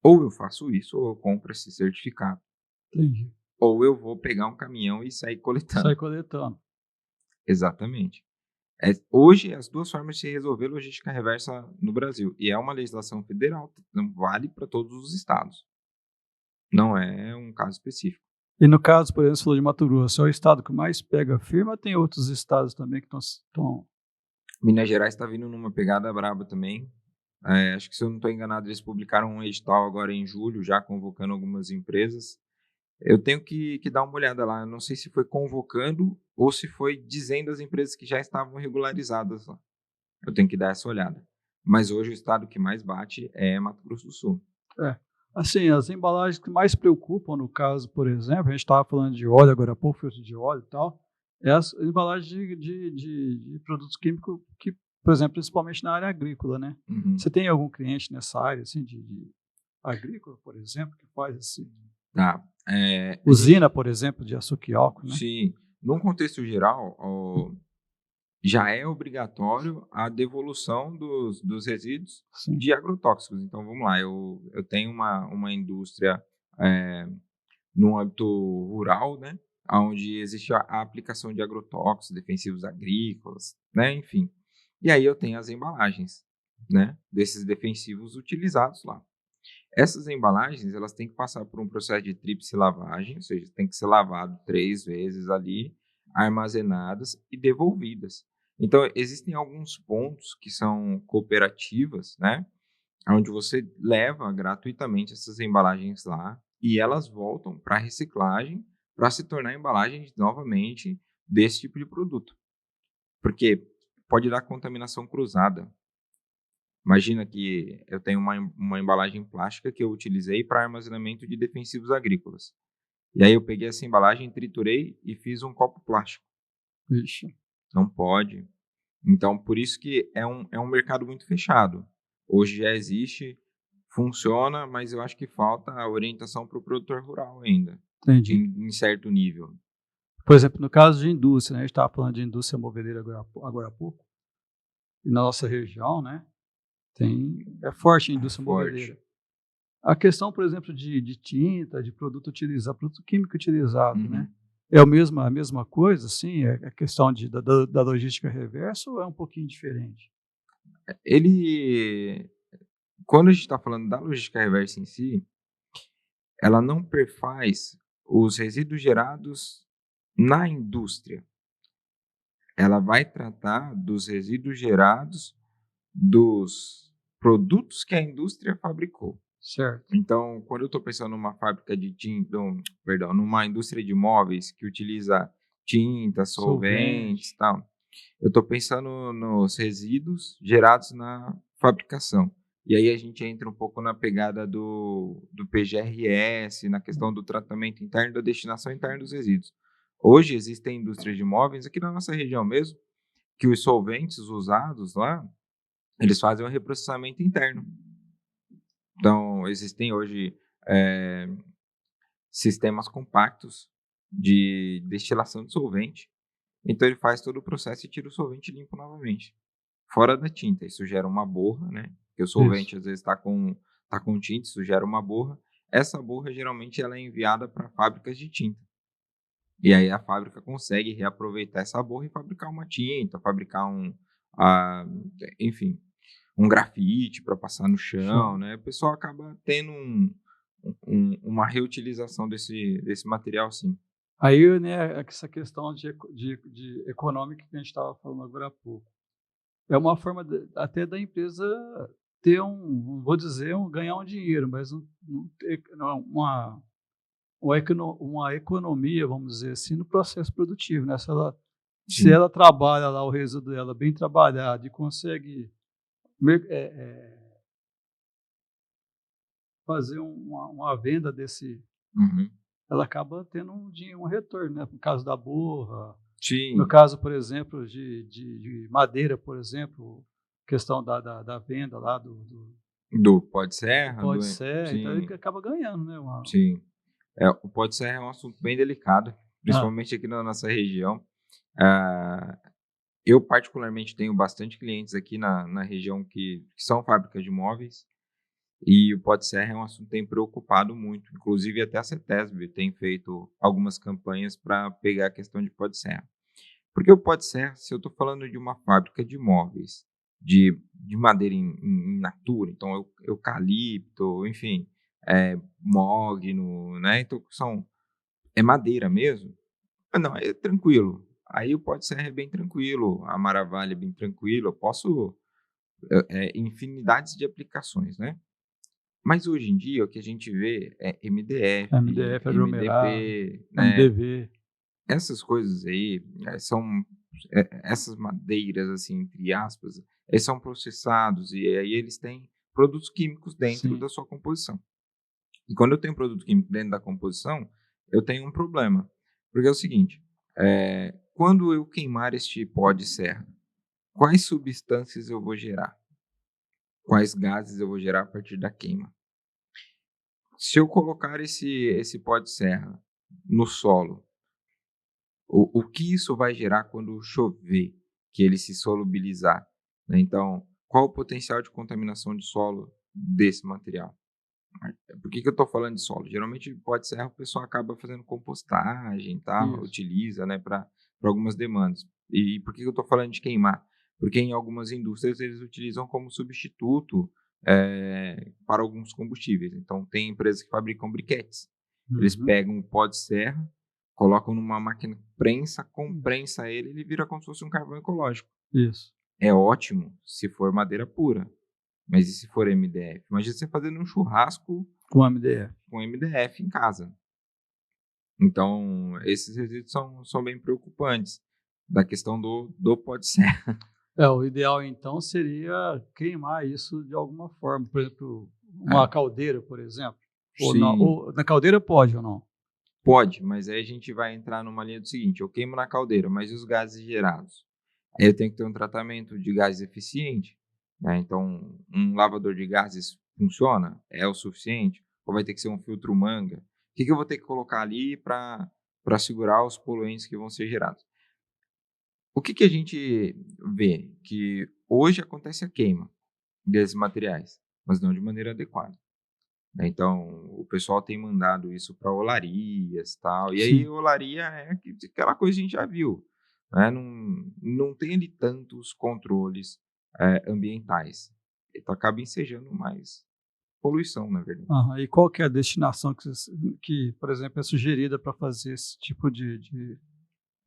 [SPEAKER 2] Ou eu faço isso, ou eu compro esse certificado.
[SPEAKER 1] Entendi.
[SPEAKER 2] Ou eu vou pegar um caminhão e sair coletando.
[SPEAKER 1] Sai coletando.
[SPEAKER 2] Exatamente. Hoje, as duas formas de se resolver logística reversa no Brasil. E é uma legislação federal, não vale para todos os estados. Não é um caso específico.
[SPEAKER 1] E no caso, por exemplo, você falou de Mato Grosso, é o estado que mais pega firma, tem outros estados também que estão.
[SPEAKER 2] Minas Gerais está vindo numa pegada braba também. Acho que, se eu não estou enganado, eles publicaram um edital agora em julho, já convocando algumas empresas. Eu tenho que dar uma olhada lá. Eu não sei se foi convocando ou se foi dizendo às empresas que já estavam regularizadas lá. Eu tenho que dar essa olhada. Mas hoje o estado que mais bate é Mato Grosso do Sul.
[SPEAKER 1] É. Assim, as embalagens que mais preocupam, no caso, por exemplo, a gente estava falando de óleo agora há pouco, filtro de óleo e tal, é as embalagens de produtos químicos que, por exemplo, principalmente na área agrícola, né?
[SPEAKER 2] Uhum.
[SPEAKER 1] Você tem algum cliente nessa área, assim, de agrícola, por exemplo, que faz assim?
[SPEAKER 2] Tá.
[SPEAKER 1] Usina, por exemplo, de açúcar e álcool, né?
[SPEAKER 2] Sim. Num contexto geral, já é obrigatório a devolução dos resíduos
[SPEAKER 1] Sim.
[SPEAKER 2] de agrotóxicos. Então, vamos lá. Eu tenho uma indústria no âmbito rural, né? Onde existe a aplicação de agrotóxicos, defensivos agrícolas, né? Enfim. E aí eu tenho as embalagens, né? Desses defensivos utilizados lá. Essas embalagens, elas têm que passar por um processo de tríplice lavagem, ou seja, tem que ser lavado 3 vezes ali, armazenadas e devolvidas. Então, existem alguns pontos que são cooperativas, né? Onde você leva gratuitamente essas embalagens lá e elas voltam para reciclagem para se tornar embalagens novamente desse tipo de produto. Porque pode dar contaminação cruzada. Imagina que eu tenho uma embalagem plástica que eu utilizei para armazenamento de defensivos agrícolas. E aí eu peguei essa embalagem, triturei e fiz um copo plástico.
[SPEAKER 1] Ixi.
[SPEAKER 2] Não pode. Então, por isso que é um mercado muito fechado. Hoje já existe, funciona, mas eu acho que falta a orientação para o produtor rural ainda,
[SPEAKER 1] Entendi.
[SPEAKER 2] em certo nível.
[SPEAKER 1] Por exemplo, no caso de indústria, né? A gente estava falando de indústria moveleira agora há pouco, e na nossa região, né? É forte a
[SPEAKER 2] É
[SPEAKER 1] indústria
[SPEAKER 2] forte.
[SPEAKER 1] moveleira. A questão, por exemplo, de tinta, de produto utilizado, produto químico utilizado, né?
[SPEAKER 2] Uhum.
[SPEAKER 1] É a mesma coisa, assim? É a questão da logística reversa ou é um pouquinho diferente?
[SPEAKER 2] Quando a gente está falando da logística reversa em si, ela não perfaz os resíduos gerados na indústria. Ela vai tratar dos resíduos gerados dos produtos que a indústria fabricou.
[SPEAKER 1] Certo.
[SPEAKER 2] Então, quando eu estou pensando numa fábrica de tinta, perdão, numa indústria de móveis que utiliza tintas, solventes,
[SPEAKER 1] Solvente.
[SPEAKER 2] e tal, eu estou pensando nos resíduos gerados na fabricação. E aí a gente entra um pouco na pegada do PGRS, na questão do tratamento interno, da destinação interna dos resíduos. Hoje existem indústrias de móveis, aqui na nossa região mesmo, que os solventes usados lá, eles fazem um reprocessamento interno. Então, existem hoje sistemas compactos de destilação de solvente. Então, ele faz todo o processo e tira o solvente limpo novamente. Fora da tinta, isso gera uma borra, né? Porque o
[SPEAKER 1] Isso.
[SPEAKER 2] solvente às vezes tá com tinta, isso gera uma borra. Essa borra geralmente ela é enviada para fábricas de tinta. E aí a fábrica consegue reaproveitar essa borra e fabricar uma tinta, fabricar ah, enfim, um grafite para passar no chão,
[SPEAKER 1] Show.
[SPEAKER 2] né? O pessoal acaba tendo uma reutilização desse material, sim.
[SPEAKER 1] Aí, né, essa questão de econômica que a gente estava falando agora há pouco. É uma forma até da empresa ter vou dizer, ganhar um dinheiro, mas não ter uma economia, vamos dizer assim, no processo produtivo, né? Se
[SPEAKER 2] Sim.
[SPEAKER 1] ela trabalha lá o resíduo dela bem trabalhado e consegue fazer uma venda desse,
[SPEAKER 2] Uhum.
[SPEAKER 1] ela acaba tendo um retorno, né? No caso da borra, no
[SPEAKER 2] Sim.
[SPEAKER 1] caso, por exemplo, de madeira, por exemplo, questão da venda lá
[SPEAKER 2] Do pó de
[SPEAKER 1] do
[SPEAKER 2] serra,
[SPEAKER 1] pó de serra, então ele
[SPEAKER 2] sim,
[SPEAKER 1] acaba ganhando, né?
[SPEAKER 2] sim. O pó de serra é um assunto bem delicado,
[SPEAKER 1] Ah,
[SPEAKER 2] principalmente aqui na nossa região. Ah, eu particularmente tenho bastante clientes aqui na região que são fábricas de móveis, e o pó de serra é um assunto que tem preocupado muito. Inclusive até a CETESB tem feito algumas campanhas para pegar a questão de pó de serra. Porque o pó de serra, se eu estou falando de uma fábrica de móveis, de madeira in natura, então eucalipto, enfim, mogno, né, então é madeira mesmo, não, é tranquilo. Aí o pó de serra é bem tranquilo, a Maravalha é bem tranquilo, eu posso, infinidades de aplicações, né. Mas hoje em dia o que a gente vê é MDF,
[SPEAKER 1] MDF aglomerado,
[SPEAKER 2] MDP, né.
[SPEAKER 1] MDV,
[SPEAKER 2] Essas coisas aí, essas madeiras, assim, entre aspas, eles são processados e aí eles têm produtos químicos dentro
[SPEAKER 1] sim.
[SPEAKER 2] da sua composição. E quando eu tenho produto químico dentro da composição, eu tenho um problema, porque é o seguinte, quando eu queimar este pó de serra, quais substâncias eu vou gerar? Quais gases eu vou gerar a partir da queima? Se eu colocar esse pó de serra no solo, o que isso vai gerar quando chover, que ele se solubilizar, né, então, qual o potencial de contaminação de solo desse material? Por que eu estou falando de solo? Geralmente pó de serra o pessoal acaba fazendo compostagem e tal,
[SPEAKER 1] Isso.
[SPEAKER 2] utiliza, né, pra algumas demandas. E por que eu estou falando de queimar? Porque em algumas indústrias eles utilizam como substituto, para alguns combustíveis. Então tem empresas que fabricam briquetes. Eles
[SPEAKER 1] Uhum.
[SPEAKER 2] pegam o pó de serra, colocam numa máquina prensa, comprensa ele, ele vira como se fosse um carvão ecológico.
[SPEAKER 1] Isso.
[SPEAKER 2] É ótimo se for madeira pura, mas e se for MDF? Imagina você fazendo um churrasco
[SPEAKER 1] Com MDF.
[SPEAKER 2] com MDF em casa. Então, esses resíduos são bem preocupantes, da questão do pó de serra.
[SPEAKER 1] O ideal então seria queimar isso de alguma forma, por exemplo, uma
[SPEAKER 2] É,
[SPEAKER 1] caldeira, por exemplo, ou não,
[SPEAKER 2] sim,
[SPEAKER 1] ou na caldeira pode ou não?
[SPEAKER 2] pode, mas aí a gente vai entrar numa linha do seguinte: eu queimo na caldeira, mas e os gases gerados? Aí eu tenho que ter um tratamento de gases eficiente, né? Então, um lavador de gases funciona? É o suficiente? Ou vai ter que ser um filtro manga? O que eu vou ter que colocar ali para segurar os poluentes que vão ser gerados? O que a gente vê? Que hoje acontece a queima desses materiais, mas não de maneira adequada, né. Então, o pessoal tem mandado isso para olarias, tal, e aí
[SPEAKER 1] Sim.
[SPEAKER 2] olaria é aquela coisa que a gente já viu, né, não tem ali tantos controles, ambientais. Então acaba ensejando mais poluição, na verdade.
[SPEAKER 1] Aham. E qual que é a destinação que, por exemplo, é sugerida para fazer esse tipo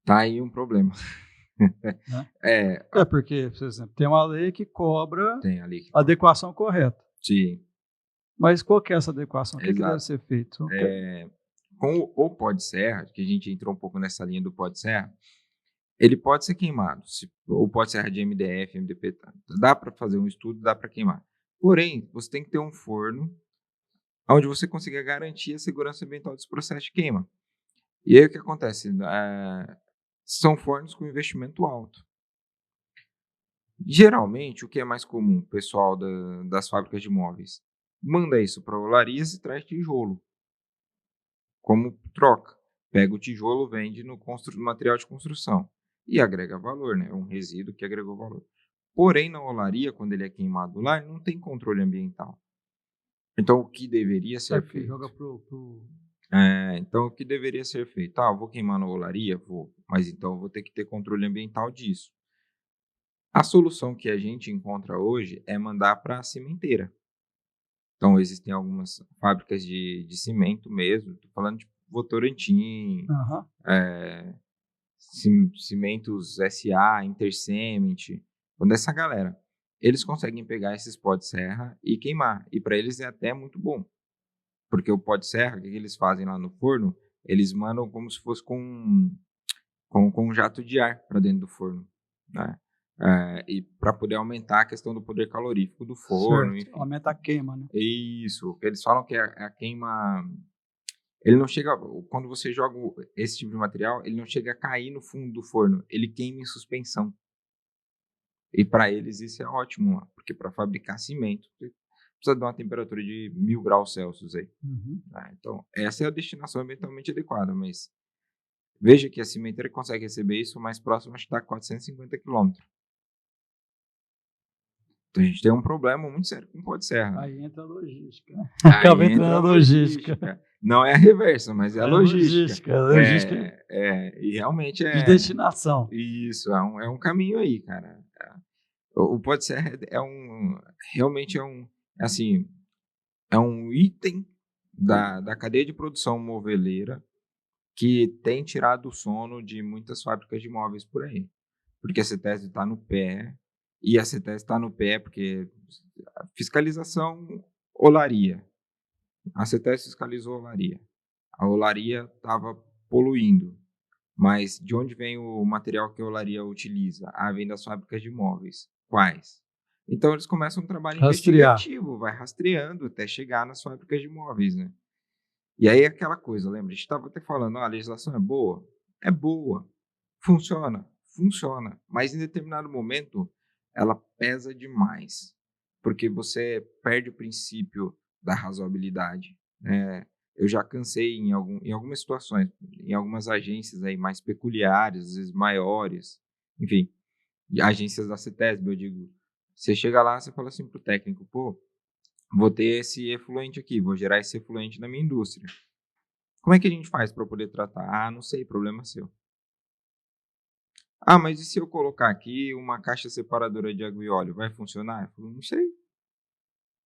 [SPEAKER 2] Tá aí um problema.
[SPEAKER 1] né?
[SPEAKER 2] É,
[SPEAKER 1] É porque, por exemplo, tem uma lei que cobra
[SPEAKER 2] tem ali que
[SPEAKER 1] a adequação correta,
[SPEAKER 2] sim,
[SPEAKER 1] mas qual que é essa adequação? O que que deve
[SPEAKER 2] exato.
[SPEAKER 1] ser feito?
[SPEAKER 2] Com o pó de serra, que a gente entrou um pouco nessa linha do pó de serra, ele pode ser queimado, se ou pode ser de MDF, MDP, dá para fazer um estudo, dá para queimar. Porém, você tem que ter um forno onde você consiga garantir a segurança ambiental desse processo de queima. E aí o que acontece, são fornos com investimento alto. Geralmente, o que é mais comum, o pessoal das fábricas de móveis manda isso para olarias e traz tijolo, como troca. Pega o tijolo, vende no material de construção e agrega valor, né, é um resíduo que agregou valor. Porém, na olaria, quando ele é queimado lá, ele não tem controle ambiental. Então, o que deveria
[SPEAKER 1] É
[SPEAKER 2] ser
[SPEAKER 1] porque joga
[SPEAKER 2] feito?
[SPEAKER 1] pro
[SPEAKER 2] Então, o que deveria ser feito? Eu vou queimar na olaria? Vou, mas então eu vou ter que ter controle ambiental disso. A solução que a gente encontra hoje é mandar para a cimenteira. Então, existem algumas fábricas de cimento mesmo, estou falando de Votorantim,
[SPEAKER 1] Aham.
[SPEAKER 2] Cimentos SA, Intercement, toda essa galera. Eles conseguem pegar esses pó de serra e queimar, e para eles é até muito bom, porque o pó de serra, o que eles fazem lá no forno, eles mandam como se fosse com um jato de ar para dentro do forno, né? E para poder aumentar a questão do poder calorífico do forno,
[SPEAKER 1] Certo.
[SPEAKER 2] enfim.
[SPEAKER 1] Aumenta a queima, né?
[SPEAKER 2] Isso, eles falam que a queima, ele não chega, quando você joga esse tipo de material, ele não chega a cair no fundo do forno, ele queima em suspensão. E para eles isso é ótimo, porque para fabricar cimento você precisa de uma temperatura de 1000 graus Celsius aí,
[SPEAKER 1] Uhum.
[SPEAKER 2] né? Então, essa é a destinação ambientalmente adequada, mas veja que a cimenteira consegue receber isso, o mais próximo acho que está a 450 quilômetros. Então a gente tem um problema muito sério com o pó de serra.
[SPEAKER 1] Aí entra a logística, né?
[SPEAKER 2] Aí
[SPEAKER 1] Acaba
[SPEAKER 2] entra
[SPEAKER 1] entrando
[SPEAKER 2] a
[SPEAKER 1] a logística.
[SPEAKER 2] Não é a reversa, mas é a
[SPEAKER 1] É
[SPEAKER 2] logística.
[SPEAKER 1] a logística
[SPEAKER 2] E realmente
[SPEAKER 1] de destinação.
[SPEAKER 2] isso, é um caminho aí, cara. O pó de serra realmente assim, é um item da cadeia de produção moveleira que tem tirado o sono de muitas fábricas de móveis por aí. Porque a CETESB está no pé, e a CETESB está no pé porque a fiscalização olaria. A CETESB fiscalizou a olaria. A olaria estava poluindo. Mas de onde vem o material que a olaria utiliza? Vem das fábricas de móveis. Quais? Então eles começam um trabalho
[SPEAKER 1] Rastrear.
[SPEAKER 2] investigativo, vai rastreando até chegar nas fábricas de móveis, né? E aí aquela coisa, lembra? A gente estava até falando, a legislação é boa? É boa. Funciona? Funciona. Mas em determinado momento ela pesa demais. Porque você perde o princípio da razoabilidade, né? Eu já cansei em algumas situações, em algumas agências aí mais peculiares, às vezes maiores, enfim, e agências da CETESB, eu digo, você chega lá, você fala assim pro técnico, pô, vou ter esse efluente aqui, vou gerar esse efluente na minha indústria. Como é que a gente faz para poder tratar? Não sei, problema seu. Mas e se eu colocar aqui uma caixa separadora de água e óleo, vai funcionar? Eu falo, não sei.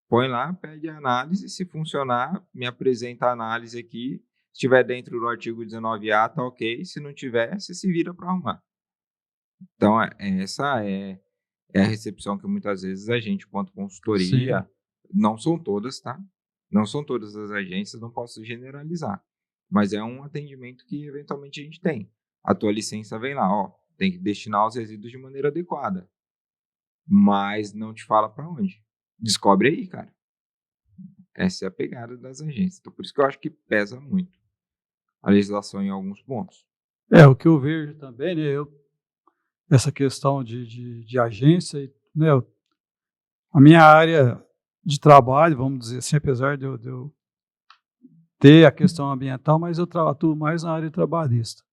[SPEAKER 2] Põe lá, pede a análise, se funcionar, me apresenta a análise aqui. Se estiver dentro do artigo 19A, tá ok. Se não tiver, você se vira para arrumar. Então, essa é a recepção que muitas vezes a gente, quanto
[SPEAKER 1] Sim.
[SPEAKER 2] consultoria, não são todas, tá? Não são todas as agências, não posso generalizar. Mas é um atendimento que eventualmente a gente tem. A tua licença vem lá, tem que destinar os resíduos de maneira adequada. Mas não te fala para onde. Descobre aí, cara. Essa é a pegada das agências. Então, por isso que eu acho que pesa muito a legislação em alguns pontos.
[SPEAKER 1] O que eu vejo também, né? Essa questão de agência, né? A minha área de trabalho, vamos dizer assim, apesar de eu ter a questão ambiental, mas eu atuo mais na área trabalhista.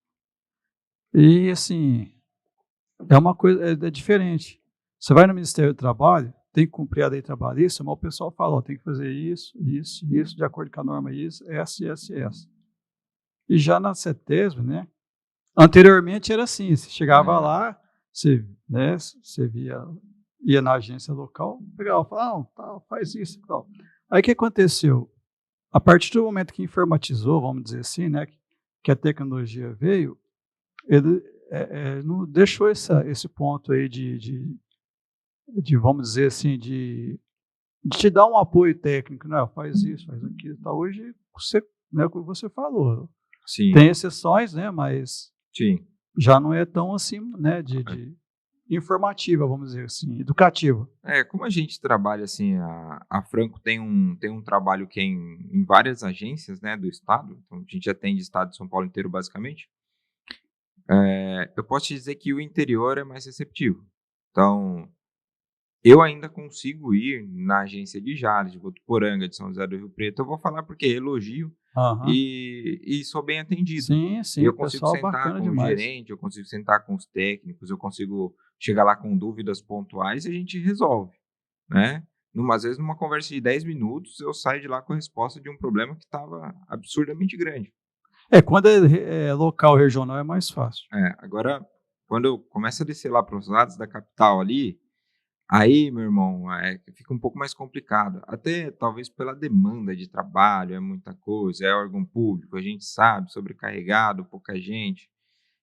[SPEAKER 1] E, assim, é uma coisa, é diferente. Você vai no Ministério do Trabalho, tem que cumprir a lei trabalhista, mas o pessoal fala, tem que fazer isso, de acordo com a norma isso, essa. E já na CETESB, né? Anteriormente era assim, você chegava lá, você ia na agência local, pegava e falava, faz isso e tal. Aí o que aconteceu? A partir do momento que informatizou, vamos dizer assim, né, que a tecnologia veio, ele não deixou esse ponto aí vamos dizer assim, de te dar um apoio técnico, né? Faz isso, faz aquilo. Tá? Hoje, né, como você falou,
[SPEAKER 2] Sim.
[SPEAKER 1] tem exceções, né, mas
[SPEAKER 2] Sim.
[SPEAKER 1] já não é tão assim, né, de informativa, vamos dizer assim, educativa.
[SPEAKER 2] Como a gente trabalha assim, a Franco tem um trabalho que é em várias agências, né, do estado, então a gente atende o estado de São Paulo inteiro basicamente. Eu posso te dizer que o interior é mais receptivo. Então, eu ainda consigo ir na agência de Jales, de Votuporanga, de São José do Rio Preto. Eu vou falar porque elogio e sou bem atendido.
[SPEAKER 1] Sim,
[SPEAKER 2] Eu consigo
[SPEAKER 1] pessoal
[SPEAKER 2] sentar
[SPEAKER 1] bacana
[SPEAKER 2] com o
[SPEAKER 1] demais.
[SPEAKER 2] gerente, eu consigo sentar com os técnicos, eu consigo chegar lá com dúvidas pontuais e a gente resolve, né? às vezes numa conversa de 10 minutos, eu saio de lá com a resposta de um problema que estava absurdamente grande.
[SPEAKER 1] Quando é local, regional, é mais fácil.
[SPEAKER 2] Agora, quando eu começo a descer lá para os lados da capital ali, aí, meu irmão, fica um pouco mais complicado. Até talvez pela demanda de trabalho, é muita coisa, é órgão público, a gente sabe, sobrecarregado, pouca gente.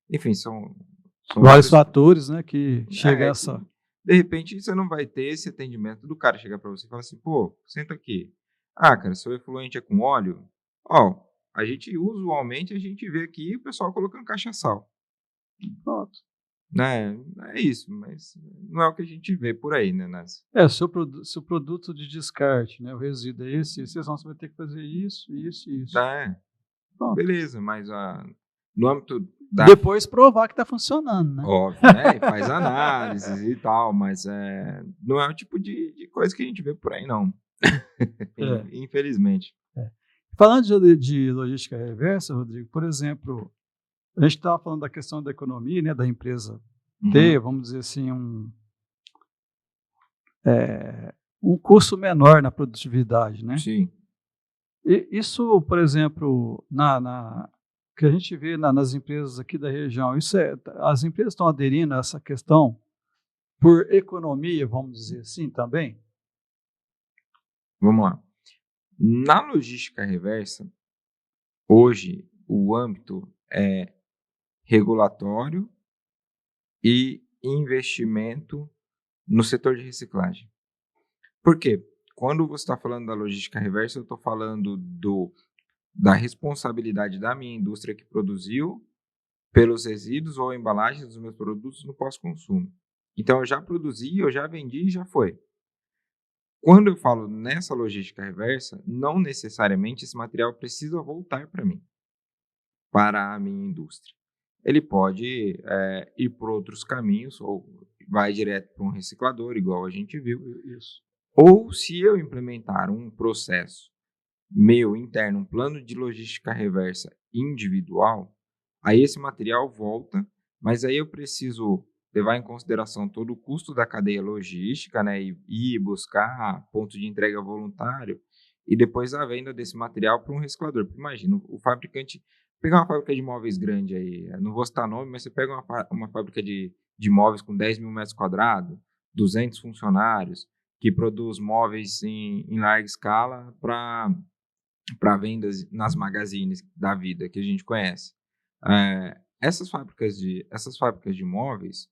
[SPEAKER 2] Enfim, são
[SPEAKER 1] Vários
[SPEAKER 2] vários.
[SPEAKER 1] fatores, né, que chega a
[SPEAKER 2] É,
[SPEAKER 1] essa.
[SPEAKER 2] de repente, você não vai ter esse atendimento do cara chegar para você e falar assim, pô, senta aqui. Ah, cara, seu efluente é com óleo? Ó, a gente usualmente a gente vê aqui o pessoal colocando caixa-sal,
[SPEAKER 1] Pronto.
[SPEAKER 2] né? É isso, mas não é o que a gente vê por aí, né, Nas?
[SPEAKER 1] Seu produto de descarte, né, o resíduo é esse, você vai ter que fazer isso, isso e isso.
[SPEAKER 2] É,
[SPEAKER 1] Pronto.
[SPEAKER 2] beleza, mas no âmbito da.
[SPEAKER 1] Depois provar que está funcionando, né?
[SPEAKER 2] Óbvio, né? E faz análises e tal, mas não é o tipo de coisa que a gente vê por aí, não.
[SPEAKER 1] É.
[SPEAKER 2] Infelizmente.
[SPEAKER 1] Falando de logística reversa, Rodrigo, por exemplo, a gente estava falando da questão da economia, né, da empresa ter,
[SPEAKER 2] Uhum.
[SPEAKER 1] vamos dizer assim, um custo menor na produtividade, né?
[SPEAKER 2] Sim.
[SPEAKER 1] E isso, por exemplo, que a gente vê nas empresas aqui da região, as empresas estão aderindo a essa questão por economia, vamos dizer assim, também?
[SPEAKER 2] Vamos lá. Na logística reversa, hoje o âmbito é regulatório e investimento no setor de reciclagem. Por quê? Quando você está falando da logística reversa, eu estou falando da responsabilidade da minha indústria que produziu pelos resíduos ou embalagens dos meus produtos no pós-consumo. Então, eu já produzi, eu já vendi e já foi. Quando eu falo nessa logística reversa, não necessariamente esse material precisa voltar para mim, para a minha indústria. Ele pode ir por outros caminhos, ou vai direto para um reciclador, igual a gente viu.
[SPEAKER 1] Isso.
[SPEAKER 2] Ou se eu implementar um processo meu interno, um plano de logística reversa individual, aí esse material volta, mas aí eu preciso levar em consideração todo o custo da cadeia logística, né, e ir buscar ponto de entrega voluntário e depois a venda desse material para um reciclador. Porque imagina, o fabricante, pegar uma fábrica de móveis grande aí, não vou citar nome, mas você pega uma fábrica de móveis com 10 mil metros quadrados, 200 funcionários, que produz móveis em larga escala para vendas nas magazines da vida que a gente conhece. Essas fábricas de móveis,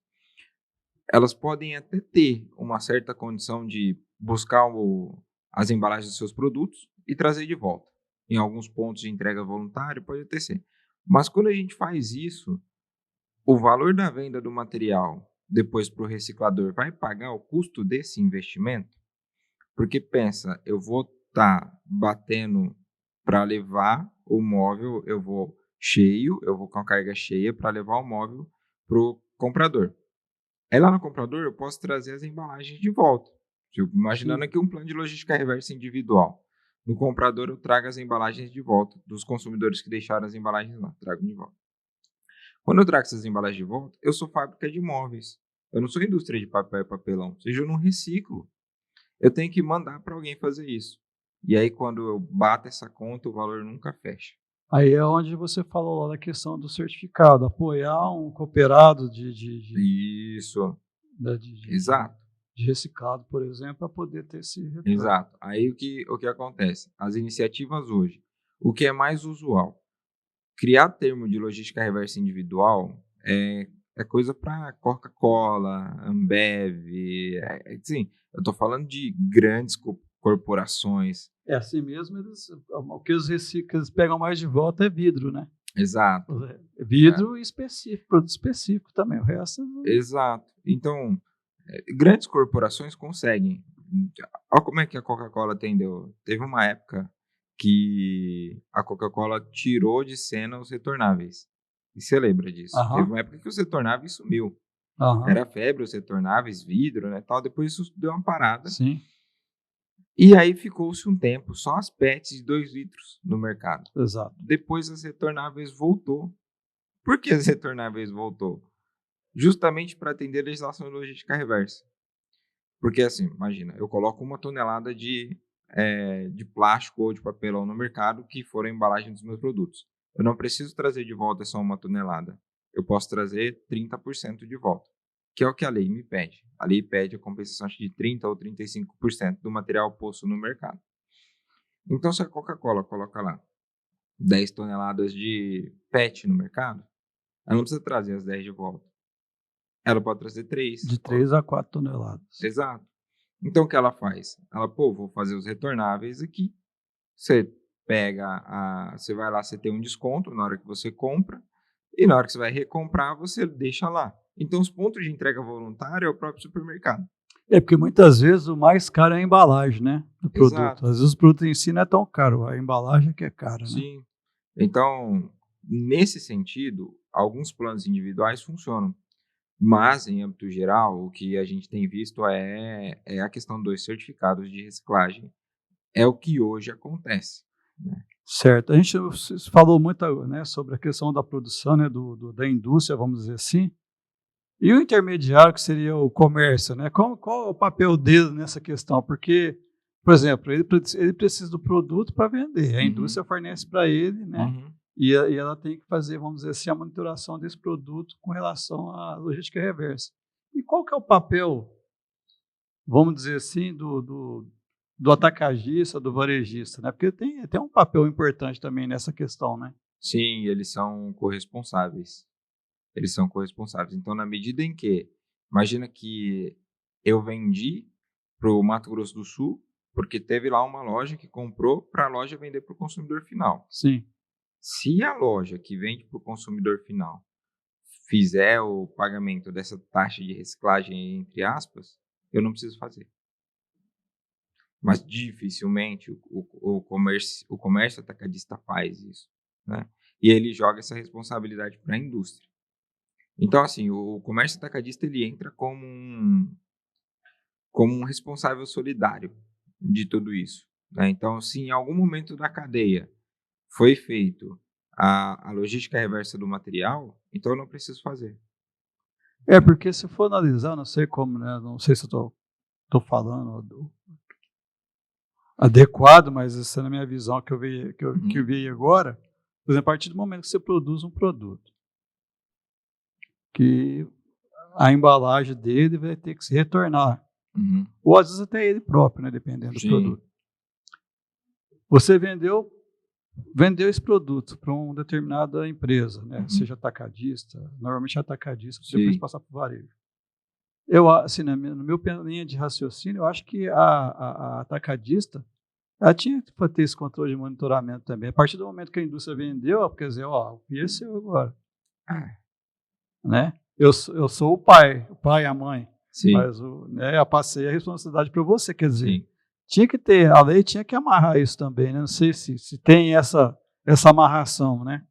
[SPEAKER 2] elas podem até ter uma certa condição de buscar as embalagens dos seus produtos e trazer de volta. Em alguns pontos de entrega voluntária pode até ser. Mas quando a gente faz isso, o valor da venda do material depois para o reciclador vai pagar o custo desse investimento? Porque pensa, eu vou estar batendo para levar o móvel, eu vou com a carga cheia para levar o móvel para o comprador. Aí lá no comprador eu posso trazer as embalagens de volta. Imaginando
[SPEAKER 1] Sim.
[SPEAKER 2] aqui um plano de logística reversa individual. No comprador eu trago as embalagens de volta, dos consumidores que deixaram as embalagens lá, trago de volta. Quando eu trago essas embalagens de volta, eu sou fábrica de móveis. Eu não sou indústria de papel e papelão, ou seja, eu não reciclo. Eu tenho que mandar para alguém fazer isso. E aí, quando eu bato essa conta, o valor nunca fecha.
[SPEAKER 1] Aí é onde você falou lá da questão do certificado, apoiar um cooperado
[SPEAKER 2] Isso,
[SPEAKER 1] né,
[SPEAKER 2] exato,
[SPEAKER 1] de reciclado, por exemplo, para poder ter esse retorno.
[SPEAKER 2] exato. Aí o que acontece? As iniciativas hoje, o que é mais usual? Criar termo de logística reversa individual é coisa para Coca-Cola, Ambev, assim, eu estou falando de grandes corporações.
[SPEAKER 1] É assim mesmo, o que que eles pegam mais de volta é vidro, né?
[SPEAKER 2] Exato.
[SPEAKER 1] Vidro específico, produto específico também. O resto
[SPEAKER 2] Exato. Então, grandes corporações conseguem. Olha como é que a Coca-Cola atendeu. Teve uma época que a Coca-Cola tirou de cena os retornáveis. E você lembra disso? Teve
[SPEAKER 1] Aham,
[SPEAKER 2] uma época que os retornáveis sumiu.
[SPEAKER 1] aham,
[SPEAKER 2] Era febre os retornáveis, vidro, né, tal. Depois isso deu uma parada.
[SPEAKER 1] sim,
[SPEAKER 2] E aí ficou-se um tempo só as PETs de 2 litros no mercado.
[SPEAKER 1] exato.
[SPEAKER 2] Depois as retornáveis voltou. Por que as retornáveis voltou? Justamente para atender a legislação de logística reversa. Porque assim, imagina, eu coloco 1 tonelada de plástico ou de papelão no mercado que for a embalagem dos meus produtos. Eu não preciso trazer de volta só 1 tonelada. Eu posso trazer 30% de volta, que é o que a lei me pede. A lei pede a compensação acho, de 30% ou 35% do material posto no mercado. Então, se a Coca-Cola coloca lá 10 toneladas de PET no mercado, ela não precisa trazer as 10 de volta. Ela pode trazer 3.
[SPEAKER 1] De 3 a 4 toneladas.
[SPEAKER 2] Exato. Então, o que ela faz? Ela, vou fazer os retornáveis aqui. Você você vai lá, você tem um desconto na hora que você compra, e na hora que você vai recomprar, você deixa lá. Então, os pontos de entrega voluntária é o próprio supermercado.
[SPEAKER 1] É porque muitas vezes o mais caro é a embalagem, né, do produto.
[SPEAKER 2] Exato.
[SPEAKER 1] Às vezes o produto em si não é tão caro, a embalagem é que é cara, né?
[SPEAKER 2] Sim. Então, nesse sentido, alguns planos individuais funcionam. Mas, em âmbito geral, o que a gente tem visto é a questão dos certificados de reciclagem. É o que hoje acontece, né?
[SPEAKER 1] Certo. A gente falou muito, né, sobre a questão da produção, né, da indústria, vamos dizer assim. E o intermediário, que seria o comércio, né? Qual é o papel dele nessa questão? Porque, por exemplo, ele precisa do produto para vender. A indústria fornece para ele, né?
[SPEAKER 2] Uhum.
[SPEAKER 1] E ela tem que fazer, vamos dizer assim, a monitoração desse produto com relação à logística reversa. E qual que é o papel, vamos dizer assim, do atacagista, do varejista, né? Porque tem um papel importante também nessa questão, né?
[SPEAKER 2] Sim, eles são corresponsáveis. Eles são corresponsáveis. Então, na medida em que, imagina que eu vendi para o Mato Grosso do Sul, porque teve lá uma loja que comprou para a loja vender para o consumidor final.
[SPEAKER 1] Sim.
[SPEAKER 2] Se a loja que vende para o consumidor final fizer o pagamento dessa taxa de reciclagem, entre aspas, eu não preciso fazer. Mas dificilmente o comércio atacadista faz isso, né? E ele joga essa responsabilidade para a indústria. Então, assim, o comércio atacadista ele entra como um responsável solidário de tudo isso, né? Então, se em algum momento da cadeia foi feito a logística reversa do material, então eu não preciso fazer.
[SPEAKER 1] É, porque se for analisar, não sei como, né? Não sei se eu estou falando adequado, mas essa é a minha visão que eu vi agora. Por exemplo, a partir do momento que você produz um produto, que a embalagem dele vai ter que se retornar, ou às vezes até ele próprio, né? Dependendo do produto. Você vendeu esse produto para uma determinada empresa, né? Seja atacadista, normalmente é atacadista, depois passar para o varejo. Eu, assim, no meu linha de raciocínio, eu acho que a atacadista ela tinha que ter esse controle de monitoramento também. A partir do momento que a indústria vendeu, quer dizer, o PIA é seu agora. Né? Eu sou o pai e a mãe.
[SPEAKER 2] Sim.
[SPEAKER 1] Mas eu passei a responsabilidade para você, quer dizer, a lei tinha que amarrar isso também, né? Não sei se tem essa amarração, né?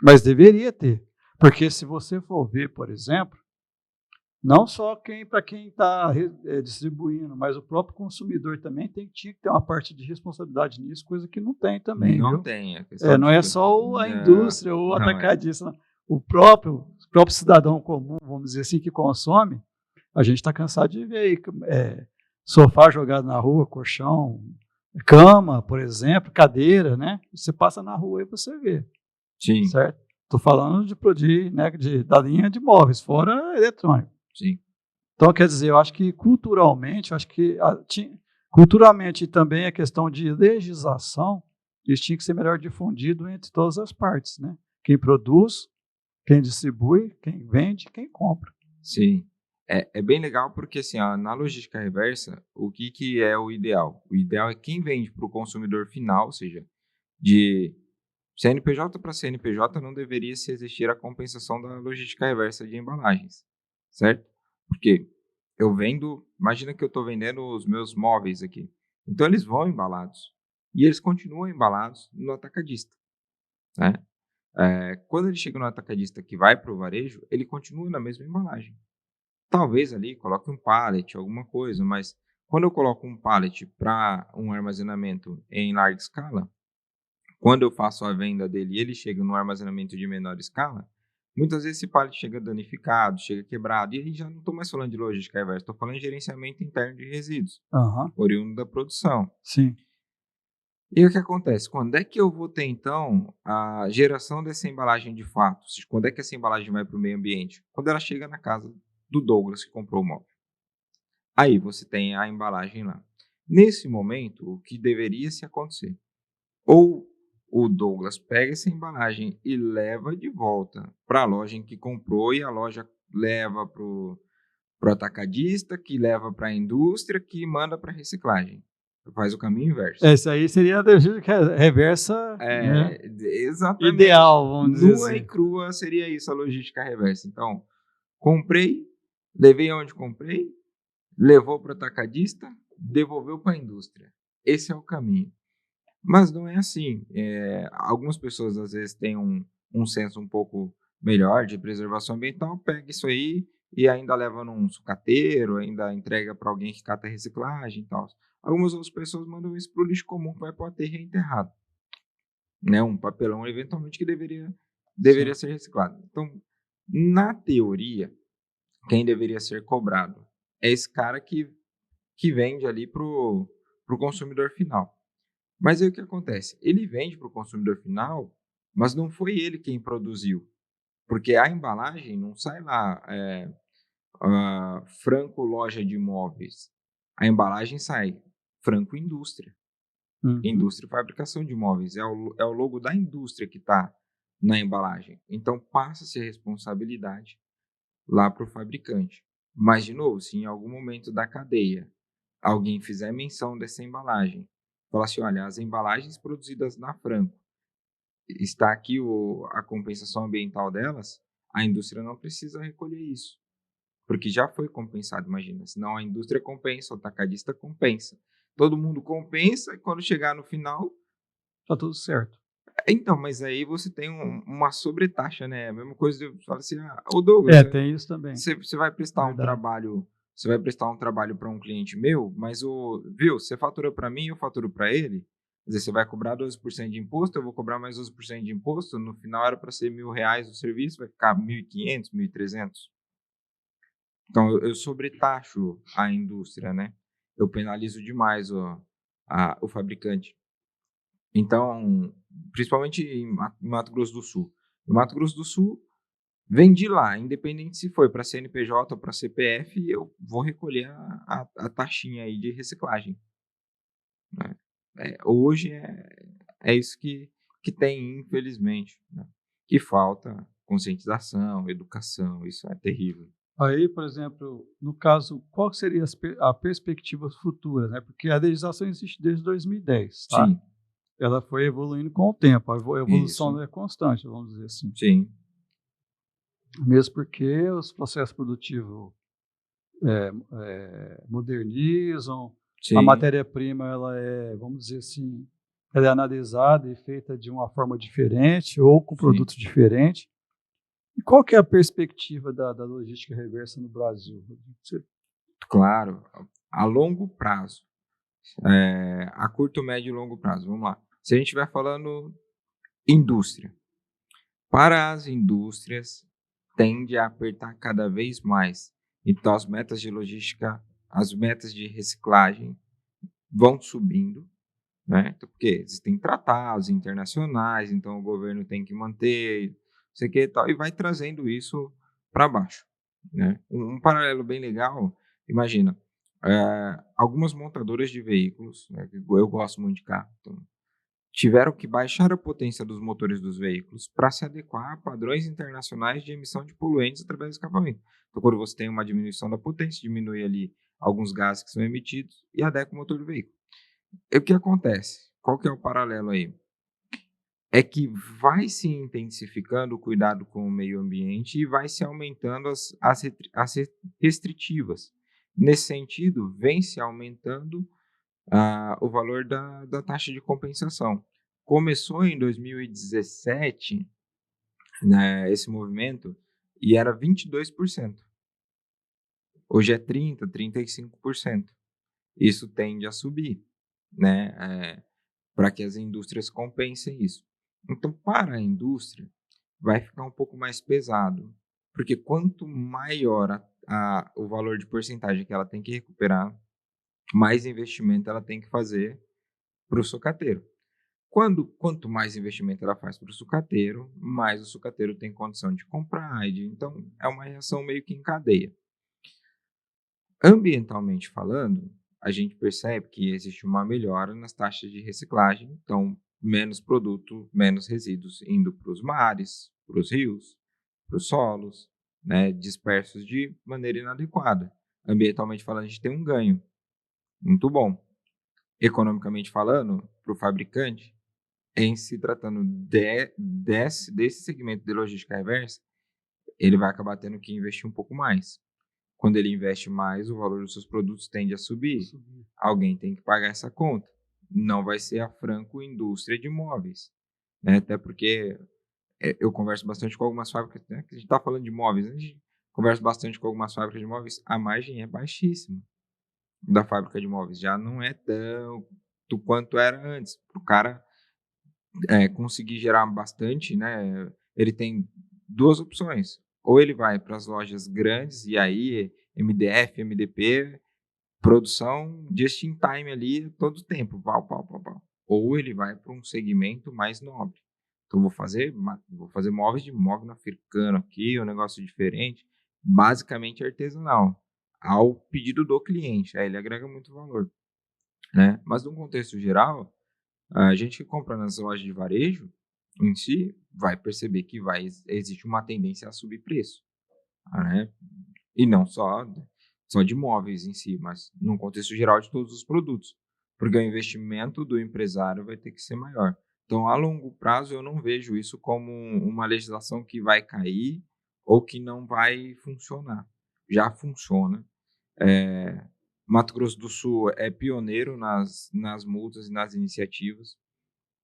[SPEAKER 1] Mas deveria ter. Porque se você for ver, por exemplo, não só para quem está distribuindo, mas o próprio consumidor também tinha que ter uma parte de responsabilidade nisso, coisa que não tem também.
[SPEAKER 2] Não
[SPEAKER 1] viu?
[SPEAKER 2] tem.
[SPEAKER 1] Não é só a indústria ou o atacadista. O próprio cidadão comum, vamos dizer assim, que consome, a gente está cansado de ver aí, sofá jogado na rua, colchão, cama, por exemplo, cadeira, né? Você passa na rua e você vê.
[SPEAKER 2] Sim.
[SPEAKER 1] Certo? Estou falando da linha de móveis, fora eletrônico.
[SPEAKER 2] Sim.
[SPEAKER 1] Então, quer dizer, eu acho que culturalmente, culturalmente também a questão de legislação, isso tinha que ser melhor difundido entre todas as partes, né? Quem produz, quem distribui, quem vende, quem compra.
[SPEAKER 2] Sim. É bem legal porque, assim, na logística reversa, o que é o ideal? O ideal é quem vende para o consumidor final, ou seja, de CNPJ para CNPJ não deveria se existir a compensação da logística reversa de embalagens, certo? Porque imagina que eu estou vendendo os meus móveis aqui, então eles vão embalados e eles continuam embalados no atacadista, né? Quando ele chega no atacadista que vai para o varejo, ele continua na mesma embalagem. Talvez ali coloque um pallet, alguma coisa, mas quando eu coloco um pallet para um armazenamento em larga escala, quando eu faço a venda dele e ele chega no armazenamento de menor escala, muitas vezes esse pallet chega danificado, chega quebrado, e aí já não estou mais falando de logística reversa, estou falando de gerenciamento interno de resíduos,
[SPEAKER 1] Aham.
[SPEAKER 2] oriundo da produção.
[SPEAKER 1] Sim.
[SPEAKER 2] E o que acontece? Quando é que eu vou ter, então, a geração dessa embalagem de fato? Quando é que essa embalagem vai para o meio ambiente? Quando ela chega na casa do Douglas, que comprou o móvel. Aí você tem a embalagem lá. Nesse momento, o que deveria se acontecer? Ou o Douglas pega essa embalagem e leva de volta para a loja em que comprou, e a loja leva para o atacadista, que leva para a indústria, que manda para reciclagem. Faz o caminho inverso.
[SPEAKER 1] Essa aí seria a logística reversa, né?
[SPEAKER 2] Exatamente.
[SPEAKER 1] Ideal, vamos dizer
[SPEAKER 2] Nua e
[SPEAKER 1] assim.
[SPEAKER 2] crua seria isso, a logística reversa. Então, comprei, levei aonde comprei, levou para o atacadista, devolveu para a indústria. Esse é o caminho. Mas não é assim. Algumas pessoas, às vezes, têm um senso um pouco melhor de preservação ambiental, pega isso aí e ainda leva num sucateiro, ainda entrega para alguém que cata reciclagem e tal. Algumas outras pessoas mandam isso para o lixo comum, que vai para o aterro enterrado. Né? Um papelão, eventualmente, que deveria
[SPEAKER 1] Sim.
[SPEAKER 2] ser reciclado. Então, na teoria, quem deveria ser cobrado é esse cara que vende ali para o consumidor final. Mas aí o que acontece? Ele vende para o consumidor final, mas não foi ele quem produziu. Porque a embalagem não sai lá, Franco Loja de Imóveis. A embalagem sai Franco Indústria.
[SPEAKER 1] Uhum.
[SPEAKER 2] Indústria e fabricação de imóveis. É o logo da indústria que está na embalagem. Então passa-se a responsabilidade lá para o fabricante. Mas, de novo, se em algum momento da cadeia alguém fizer menção dessa embalagem, falar assim: olha, as embalagens produzidas na Franco, está aqui a compensação ambiental delas, a indústria não precisa recolher isso, porque já foi compensado, imagina. Senão a indústria compensa, o atacadista compensa. Todo mundo compensa e quando chegar no final.
[SPEAKER 1] Tá tudo certo.
[SPEAKER 2] Então, mas aí você tem uma sobretaxa, né? A mesma coisa de eu falar assim: ô Douglas,
[SPEAKER 1] Tem isso também.
[SPEAKER 2] você vai prestar um
[SPEAKER 1] Verdade.
[SPEAKER 2] trabalho. Você vai prestar um trabalho para um cliente meu, mas viu, você fatura para mim, eu faturo para ele. Quer dizer, você vai cobrar 12% de imposto, eu vou cobrar mais 12% de imposto. No final era para ser R$ 1.000 o serviço, vai ficar 1.500, 1.300. Então eu sobretaxo a indústria, né? Eu penalizo demais o fabricante. Então, principalmente em Mato Grosso do Sul. Em Mato Grosso do Sul, vendi lá, independente se foi para CNPJ ou para CPF, eu vou recolher a taxinha aí de reciclagem. Né? Hoje é isso que tem, infelizmente. Né? Que falta conscientização, educação, isso é terrível.
[SPEAKER 1] Aí, por exemplo, no caso, qual seria a perspectiva futura, né? Porque a legislação existe desde 2010, tá?
[SPEAKER 2] Sim,
[SPEAKER 1] Ela foi evoluindo com o tempo, a evolução
[SPEAKER 2] isso,
[SPEAKER 1] é constante, vamos dizer assim.
[SPEAKER 2] sim,
[SPEAKER 1] Mesmo porque os processos produtivos modernizam, a
[SPEAKER 2] sim,
[SPEAKER 1] matéria-prima, ela vamos dizer assim, ela é analisada e feita de uma forma diferente ou com
[SPEAKER 2] sim.
[SPEAKER 1] produtos diferentes. E qual que é a perspectiva da logística reversa no Brasil?
[SPEAKER 2] Claro, a longo prazo. A curto, médio e longo prazo. Vamos lá. Se a gente estiver falando indústria, para as indústrias tende a apertar cada vez mais. Então as metas de logística, as metas de reciclagem vão subindo, né? Então, porque existem tratados internacionais, então o governo tem que manter, não sei o que e tal, e vai trazendo isso para baixo, né? Um paralelo bem legal, imagina, algumas montadoras de veículos, né, eu gosto muito de carro, então, tiveram que baixar a potência dos motores dos veículos para se adequar a padrões internacionais de emissão de poluentes através do escapamento. Então, quando você tem uma diminuição da potência, diminui ali alguns gases que são emitidos e adequa o motor do veículo. E o que acontece? Qual que é o paralelo aí? É que vai se intensificando o cuidado com o meio ambiente e vai se aumentando as restritivas. Nesse sentido, vem se aumentando o valor da taxa de compensação. Começou em 2017, né, esse movimento, e era 22%. Hoje é 30%, 35%. Isso tende a subir, né, para que as indústrias compensem isso. Então, para a indústria, vai ficar um pouco mais pesado. Porque quanto maior o valor de porcentagem que ela tem que recuperar, mais investimento ela tem que fazer para o sucateiro. Quanto mais investimento ela faz para o sucateiro, mais o sucateiro tem condição de comprar. Então, é uma reação meio que em cadeia. Ambientalmente falando, a gente percebe que existe uma melhora nas taxas de reciclagem. Então, menos produto, menos resíduos indo para os mares, para os rios, para os solos, né, dispersos de maneira inadequada. Ambientalmente falando, a gente tem um ganho muito bom. Economicamente falando, para o fabricante, em se tratando desse segmento de logística reversa, ele vai acabar tendo que investir um pouco mais. Quando ele investe mais, o valor dos seus produtos tende a subir. Alguém tem que pagar essa conta. Não vai ser a Franco Indústria de Móveis, né? Até porque eu converso bastante com algumas fábricas, né? Que a gente está falando de móveis, né? A gente conversa bastante com algumas fábricas de móveis, a margem é baixíssima da fábrica de móveis. Já não é tanto quanto era antes. Para o cara conseguir gerar bastante, né? Ele tem duas opções. Ou ele vai para as lojas grandes, e aí MDF, MDP, produção just in time ali todo o tempo, pau, pau, pau, pau. Ou ele vai para um segmento mais nobre. Então vou fazer móveis de móvel africano aqui, um negócio diferente, basicamente artesanal, ao pedido do cliente. Aí ele agrega muito valor, né? Mas num contexto geral, a gente que compra nas lojas de varejo, em si, vai perceber que existe uma tendência a subir preço, né? E não só de móveis em si, mas no contexto geral de todos os produtos, porque o investimento do empresário vai ter que ser maior. Então, a longo prazo, eu não vejo isso como uma legislação que vai cair ou que não vai funcionar. Já funciona. Mato Grosso do Sul é pioneiro nas multas e nas iniciativas.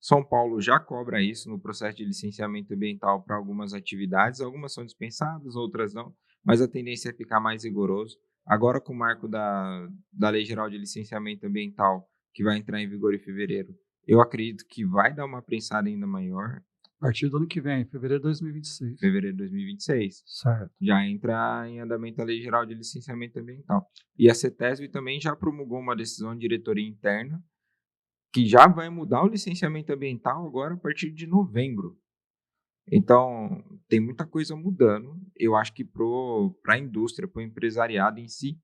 [SPEAKER 2] São Paulo já cobra isso no processo de licenciamento ambiental para algumas atividades. Algumas são dispensadas, outras não, mas a tendência é ficar mais rigoroso. Agora, com o marco da Lei Geral de Licenciamento Ambiental, que vai entrar em vigor em fevereiro, eu acredito que vai dar uma prensada ainda maior.
[SPEAKER 1] A partir do ano que vem, fevereiro de 2026.
[SPEAKER 2] Fevereiro de 2026.
[SPEAKER 1] Certo.
[SPEAKER 2] Já entra em andamento a Lei Geral de Licenciamento Ambiental. E a CETESB também já promulgou uma decisão de diretoria interna que já vai mudar o licenciamento ambiental agora a partir de novembro. Então, tem muita coisa mudando. Eu acho que para a indústria, para o empresariado em si,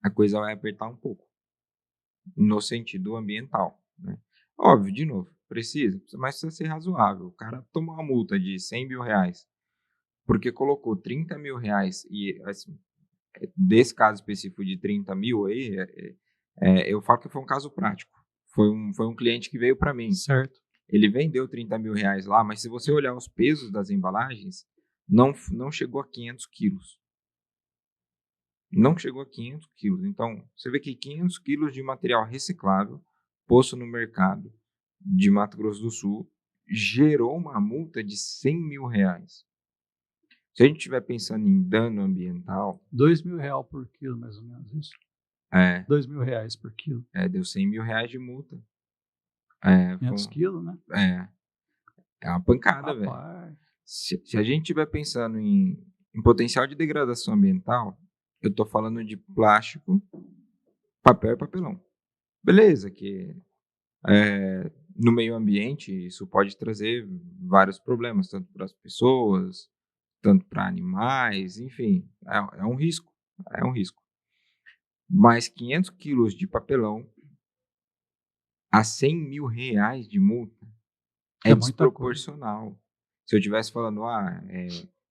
[SPEAKER 2] a coisa vai apertar um pouco, no sentido ambiental, né? Óbvio, de novo, mas precisa ser razoável. O cara tomar uma multa de R$100.000 porque colocou R$30.000 e, assim, desse caso específico de 30 mil aí, eu falo que foi um caso prático. Foi um cliente que veio para mim.
[SPEAKER 1] Certo.
[SPEAKER 2] Ele vendeu R$30.000 lá, mas se você olhar os pesos das embalagens, não chegou a 500 quilos. Não chegou a 500 quilos. Então, você vê que 500 quilos de material reciclável posto no mercado de Mato Grosso do Sul gerou uma multa de R$100.000. Se a gente estiver pensando em dano ambiental...
[SPEAKER 1] R$2.000 por quilo, mais ou menos isso. R$2.000 por quilo.
[SPEAKER 2] Deu R$100.000 de multa.
[SPEAKER 1] 500 quilos, né?
[SPEAKER 2] É uma pancada, velho. Se a gente estiver pensando em potencial de degradação ambiental, eu estou falando de plástico, papel e papelão. Beleza, que no meio ambiente isso pode trazer vários problemas, tanto para as pessoas, tanto para animais, enfim, é um risco. É um risco. Mas 500 quilos de papelão a R$100.000 de multa é desproporcional. Se eu estivesse falando,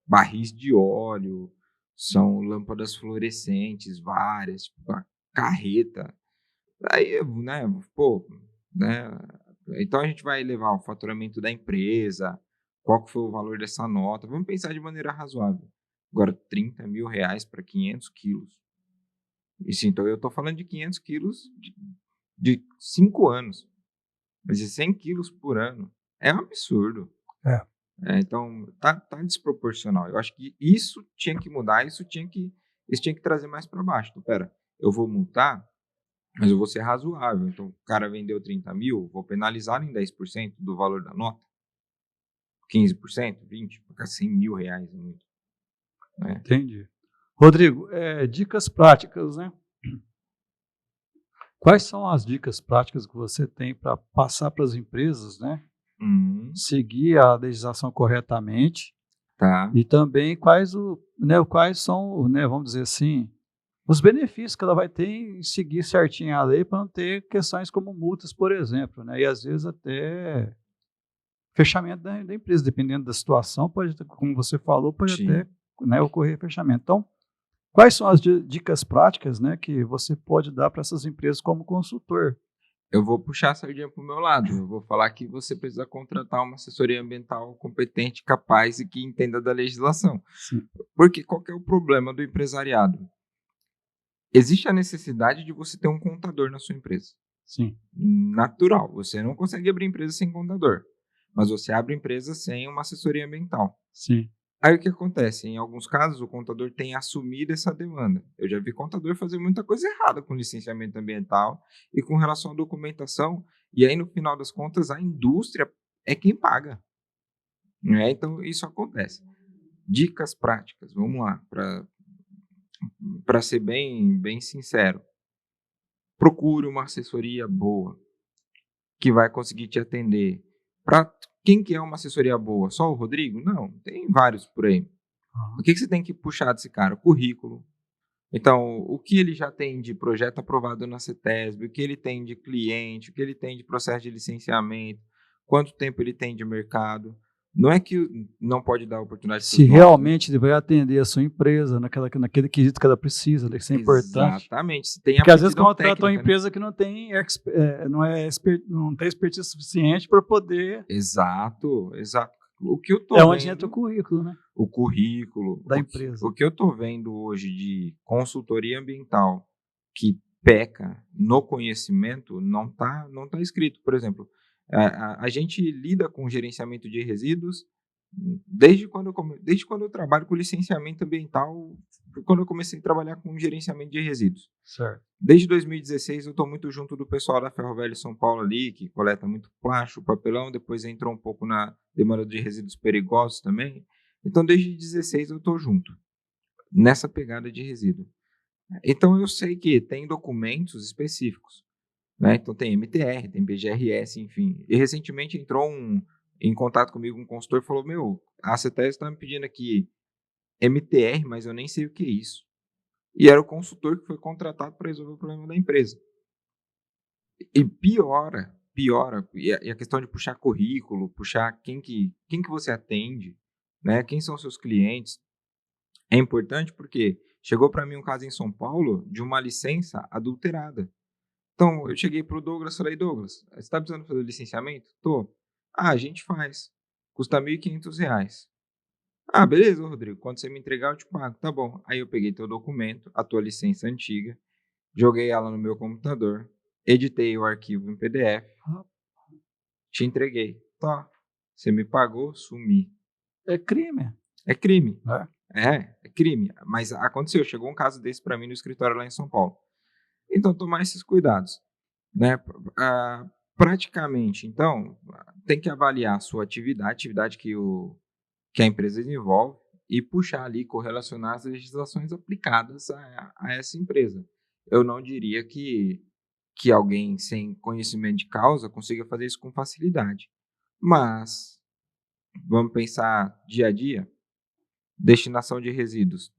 [SPEAKER 2] barris de óleo, são lâmpadas fluorescentes, várias, tipo, a carreta, aí, né, né, então a gente vai levar o faturamento da empresa, qual que foi o valor dessa nota, vamos pensar de maneira razoável. Agora, R$30.000 para 500 quilos. Isso, então eu estou falando de 500 quilos de 5 anos. Mas de 100 quilos por ano é um absurdo. Então, tá desproporcional. Eu acho que isso tinha que mudar, isso tinha que trazer mais para baixo. Então, pera, eu vou multar, mas eu vou ser razoável. Então, o cara vendeu 30 mil, vou penalizar em 10% do valor da nota. 15%, 20%, porque R$ 100.000 é muito. Né?
[SPEAKER 1] Entendi. Rodrigo, dicas práticas, né? Quais são as dicas práticas que você tem para passar para as empresas, né? Seguir a legislação corretamente
[SPEAKER 2] Tá.
[SPEAKER 1] e também quais são, né, vamos dizer assim, os benefícios que ela vai ter em seguir certinho a lei para não ter questões como multas, por exemplo, né? E às vezes até fechamento da empresa, dependendo da situação, pode, como você falou, pode
[SPEAKER 2] Sim.
[SPEAKER 1] até, né, ocorrer fechamento. Então, quais são as dicas práticas, né, que você pode dar para essas empresas como consultor?
[SPEAKER 2] Eu vou puxar a sardinha para o meu lado. Eu vou falar que você precisa contratar uma assessoria ambiental competente, capaz e que entenda da legislação.
[SPEAKER 1] Sim,
[SPEAKER 2] Porque qual que é o problema do empresariado? Existe a necessidade de você ter um contador na sua empresa.
[SPEAKER 1] sim,
[SPEAKER 2] Natural. Você não consegue abrir empresa sem contador. Mas você abre empresa sem uma assessoria ambiental.
[SPEAKER 1] sim.
[SPEAKER 2] Aí o que acontece? Em alguns casos, o contador tem assumido essa demanda. Eu já vi contador fazer muita coisa errada com licenciamento ambiental e com relação à documentação. E aí, no final das contas, a indústria é quem paga. Né? Então, isso acontece. Dicas práticas, vamos lá, para ser bem sincero. Procure uma assessoria boa que vai conseguir te atender. Para quem que é uma assessoria boa? Só o Rodrigo? Não, tem vários por aí. O
[SPEAKER 1] Aham.
[SPEAKER 2] que você tem que puxar desse cara? Currículo. Então, o que ele já tem de projeto aprovado na CETESB, o que ele tem de cliente, o que ele tem de processo de licenciamento, quanto tempo ele tem de mercado. Não é que não pode dar oportunidade para
[SPEAKER 1] Se
[SPEAKER 2] os novos, né?
[SPEAKER 1] realmente ele vai atender a sua empresa naquele quesito que ela precisa, né, que isso é importante.
[SPEAKER 2] Exatamente. Se tem
[SPEAKER 1] Porque às vezes
[SPEAKER 2] aptidão
[SPEAKER 1] contrata uma
[SPEAKER 2] técnica, né?
[SPEAKER 1] empresa que não tem, não tem expertise suficiente para poder.
[SPEAKER 2] Exato, exato. O que eu
[SPEAKER 1] É
[SPEAKER 2] tô
[SPEAKER 1] onde entra o
[SPEAKER 2] vendo,
[SPEAKER 1] currículo, né,
[SPEAKER 2] o currículo,
[SPEAKER 1] da empresa.
[SPEAKER 2] o que eu tô vendo hoje de consultoria ambiental que peca no conhecimento não tá escrito. Por exemplo, a gente lida com gerenciamento de resíduos desde quando eu trabalho com licenciamento ambiental, quando eu comecei a trabalhar com gerenciamento de resíduos.
[SPEAKER 1] Certo.
[SPEAKER 2] Desde 2016 eu estou muito junto do pessoal da Ferrovelho São Paulo ali, que coleta muito plástico, papelão, depois entrou um pouco na demanda de resíduos perigosos também. Então, desde 2016 eu estou junto, nessa pegada de resíduo. Então, eu sei que tem documentos específicos, né? Então, tem MTR, tem BGRS, enfim. E recentemente entrou em contato comigo um consultor e falou, a CETES está me pedindo aqui MTR, mas eu nem sei o que é isso. E era o consultor que foi contratado para resolver o problema da empresa. E piora, e a questão de puxar currículo, puxar quem que você atende, né? Quem são seus clientes, é importante porque chegou para mim um caso em São Paulo de uma licença adulterada. Então, eu cheguei para o Douglas e falei, Douglas, você está precisando fazer licenciamento? Tô. Ah, a gente faz. Custa R$ 1.500. Ah, beleza, Rodrigo. Quando você me entregar, eu te pago. Tá bom. Aí eu peguei teu documento, a tua licença antiga, joguei ela no meu computador, editei o arquivo em PDF, te entreguei. Tá. Você me pagou, sumi.
[SPEAKER 1] É crime,
[SPEAKER 2] É crime.
[SPEAKER 1] né?
[SPEAKER 2] É crime. Mas aconteceu, chegou um caso desse para mim no escritório lá em São Paulo. Então, tomar esses cuidados, né? Praticamente, então, tem que avaliar a sua atividade que a empresa desenvolve e puxar ali, correlacionar as legislações aplicadas a essa empresa. Eu não diria que alguém sem conhecimento de causa consiga fazer isso com facilidade. Mas, vamos pensar dia a dia, destinação de resíduos.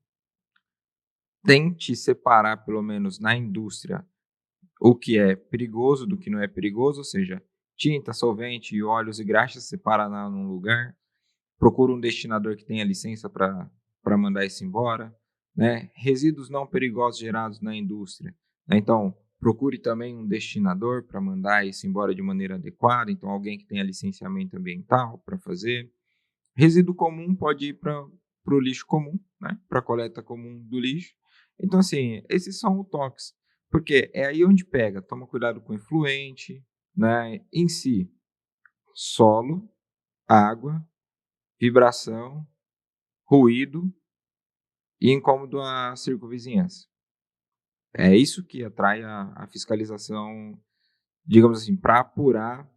[SPEAKER 2] Tente separar, pelo menos na indústria, o que é perigoso do que não é perigoso, ou seja, tinta, solvente, óleos e graxas, separa num lugar. Procura um destinador que tenha licença para mandar isso embora. Né? Resíduos não perigosos gerados na indústria. Né? Então, procure também um destinador para mandar isso embora de maneira adequada. Então, alguém que tenha licenciamento ambiental para fazer. Resíduo comum pode ir para o lixo comum, né? Para a coleta comum do lixo. Então, assim, esses são os toques. Porque é aí onde pega. Toma cuidado com o efluente, né? Em si, solo, água, vibração, ruído e incômodo à circunvizinhança. É isso que atrai a fiscalização, digamos assim, para apurar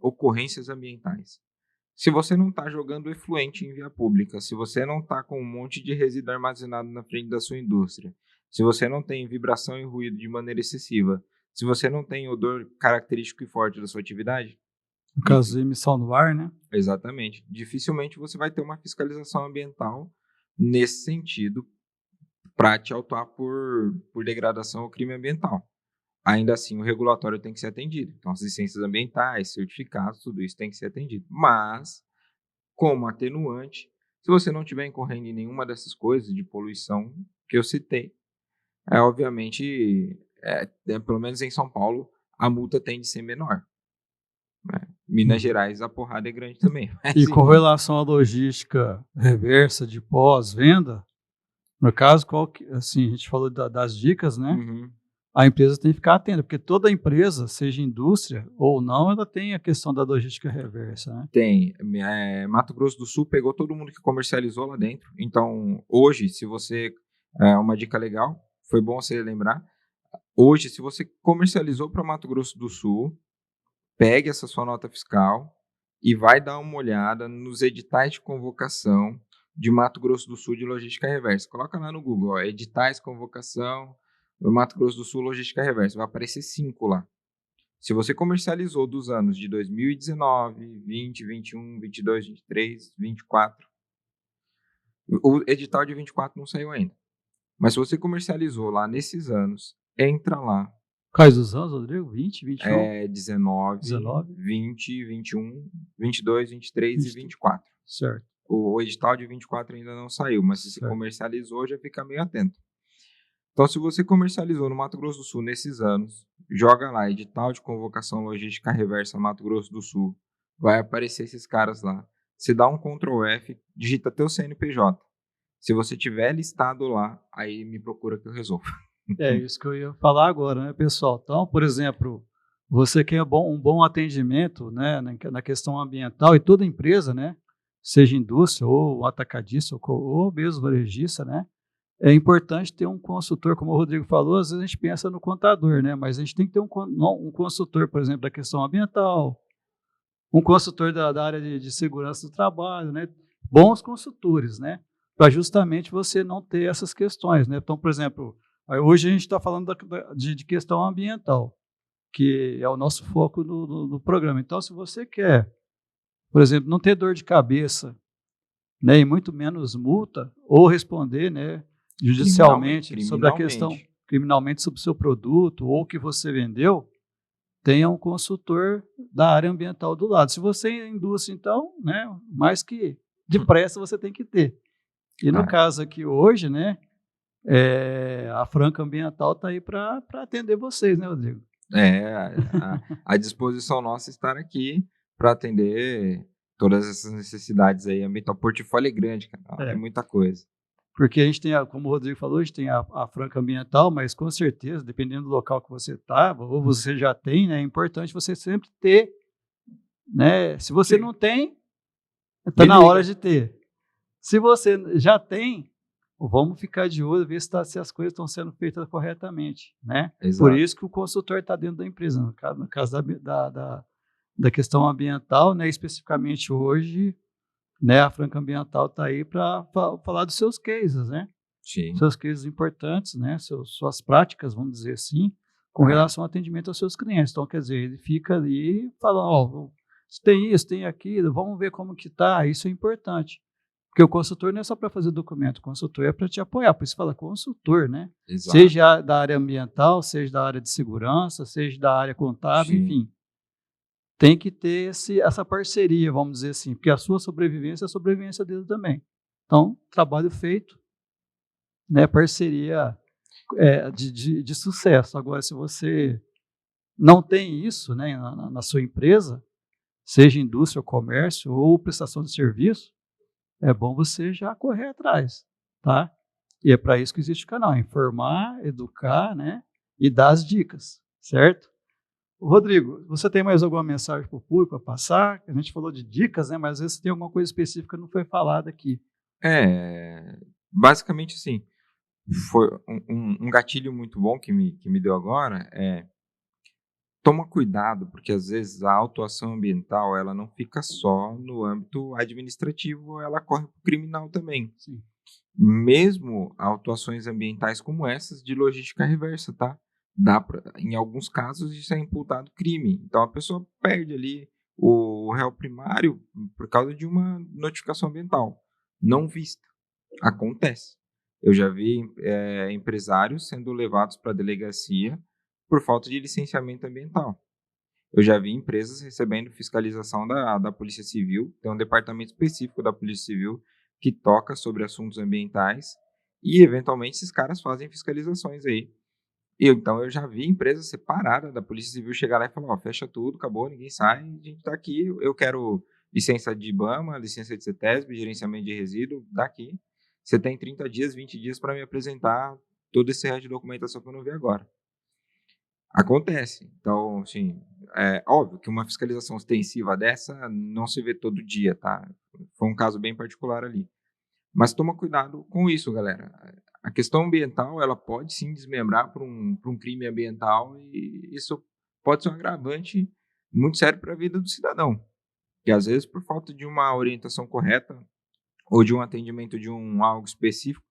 [SPEAKER 2] ocorrências ambientais. Se você não está jogando efluente em via pública, se você não está com um monte de resíduo armazenado na frente da sua indústria, se você não tem vibração e ruído de maneira excessiva, se você não tem odor característico e forte da sua atividade,
[SPEAKER 1] No caso de emissão no ar, né?
[SPEAKER 2] exatamente, dificilmente você vai ter uma fiscalização ambiental nesse sentido para te autuar por degradação ou crime ambiental. Ainda assim, o regulatório tem que ser atendido. Então, as licenças ambientais, certificados, tudo isso tem que ser atendido. Mas, como atenuante, se você não estiver incorrendo em nenhuma dessas coisas de poluição que eu citei, obviamente, pelo menos em São Paulo, a multa tende a ser menor. Né? Minas Gerais, a porrada é grande também.
[SPEAKER 1] E com relação à logística reversa de pós-venda, no caso, assim, a gente falou das dicas, né?
[SPEAKER 2] Uhum.
[SPEAKER 1] A empresa tem que ficar atenta, porque toda empresa, seja indústria ou não, ela tem a questão da logística reversa, né?
[SPEAKER 2] Tem. Mato Grosso do Sul pegou todo mundo que comercializou lá dentro. Então, hoje, se você... uma dica legal, foi bom você lembrar. Hoje, se você comercializou para Mato Grosso do Sul, pegue essa sua nota fiscal e vai dar uma olhada nos editais de convocação de Mato Grosso do Sul de logística reversa. Coloca lá no Google, ó, editais convocação do Mato Grosso do Sul logística reversa. Vai aparecer 5 lá. Se você comercializou dos anos de 2019, 20, 21, 22, 23, 24, o edital de 24 não saiu ainda. Mas se você comercializou lá nesses anos, entra lá.
[SPEAKER 1] Quais os anos, Rodrigo? 20, 21?
[SPEAKER 2] 19,
[SPEAKER 1] 19?
[SPEAKER 2] 20, 21, 22, 23 e 24.
[SPEAKER 1] Certo.
[SPEAKER 2] O edital de 24 ainda não saiu, mas se você comercializou, já fica meio atento. Então, se você comercializou no Mato Grosso do Sul nesses anos, joga lá, edital de convocação logística reversa Mato Grosso do Sul, vai aparecer esses caras lá. Você dá um Ctrl F, digita teu CNPJ. Se você tiver listado lá, aí me procura que eu resolvo.
[SPEAKER 1] É isso que eu ia falar agora, né, pessoal? Então, por exemplo, você quer um bom atendimento, né, na questão ambiental, e toda empresa, né, seja indústria ou atacadista ou mesmo varejista, né, é importante ter um consultor, como o Rodrigo falou. Às vezes a gente pensa no contador, né, mas a gente tem que ter um consultor, por exemplo, da questão ambiental, um consultor da área de segurança do trabalho, né, bons consultores, né, para justamente você não ter essas questões, né. Então, por exemplo, hoje a gente está falando de questão ambiental, que é o nosso foco no programa. Então, se você quer, por exemplo, não ter dor de cabeça, né, e muito menos multa, ou responder, né, judicialmente sobre a questão, criminalmente sobre o seu produto ou o que você vendeu, tenha um consultor da área ambiental do lado. Se você é indústria, então, né, mais que depressa você tem que ter. E no caso aqui hoje, né, a Franca Ambiental está aí para atender vocês, né, Rodrigo?
[SPEAKER 2] A disposição nossa é estar aqui para atender todas essas necessidades aí ambiental. O portfólio é grande, cara. É muita coisa.
[SPEAKER 1] Porque a gente tem, como o Rodrigo falou, a gente tem a Franca Ambiental, mas com certeza, dependendo do local que você está, ou você já tem, né, é importante você sempre ter, né? Se você não tem, está na hora de ter. Se você já tem, vamos ficar de olho, ver se as coisas estão sendo feitas corretamente, né?
[SPEAKER 2] Exato.
[SPEAKER 1] Por isso que o consultor está dentro da empresa. No caso da questão ambiental, né, especificamente hoje, né, a Franca Ambiental está aí para falar dos seus cases, né?
[SPEAKER 2] Sim.
[SPEAKER 1] Seus cases importantes, né? Suas práticas, vamos dizer assim, com relação ao atendimento aos seus clientes. Então, quer dizer, ele fica ali falando, tem isso, tem aquilo, vamos ver como que está. Isso é importante. Porque o consultor não é só para fazer documento, o consultor é para te apoiar, por isso fala consultor, né?
[SPEAKER 2] Exato.
[SPEAKER 1] Seja da área ambiental, seja da área de segurança, seja da área contábil,
[SPEAKER 2] Sim.
[SPEAKER 1] enfim. Tem que ter essa parceria, vamos dizer assim, porque a sua sobrevivência é a sobrevivência dele também. Então, trabalho feito, né, parceria de sucesso. Agora, se você não tem isso, né, na sua empresa, seja indústria, comércio ou prestação de serviço, é bom você já correr atrás, tá? E é para isso que existe o canal, informar, educar, né, e dar as dicas, certo? Rodrigo, você tem mais alguma mensagem para o público a passar? A gente falou de dicas, né, mas às vezes tem alguma coisa específica que não foi falada aqui.
[SPEAKER 2] Basicamente assim, foi um gatilho muito bom que me deu agora, toma cuidado, porque às vezes a autuação ambiental ela não fica só no âmbito administrativo, ela corre para o criminal também.
[SPEAKER 1] Sim.
[SPEAKER 2] Mesmo autuações ambientais como essas de logística reversa, tá? Em alguns casos, isso é imputado crime. Então, a pessoa perde ali o réu primário por causa de uma notificação ambiental não vista. Acontece. Eu já vi empresários sendo levados para a delegacia por falta de licenciamento ambiental. Eu já vi empresas recebendo fiscalização da Polícia Civil, tem um departamento específico da Polícia Civil que toca sobre assuntos ambientais e, eventualmente, esses caras fazem fiscalizações aí. Então, eu já vi empresa separada da Polícia Civil chegar lá e falar, ó, fecha tudo, acabou, ninguém sai, a gente tá aqui, eu quero licença de IBAMA, licença de CETESB, gerenciamento de resíduo, daqui. Você tem 30 dias, 20 dias para me apresentar todo esse resto de documentação que eu não vi agora. Acontece. Então, assim, é óbvio que uma fiscalização ostensiva dessa não se vê todo dia, tá? Foi um caso bem particular ali. Mas toma cuidado com isso, galera. A questão ambiental, ela pode sim desmembrar para um crime ambiental e isso pode ser um agravante muito sério para a vida do cidadão. Que às vezes, por falta de uma orientação correta ou de um atendimento de algo específico.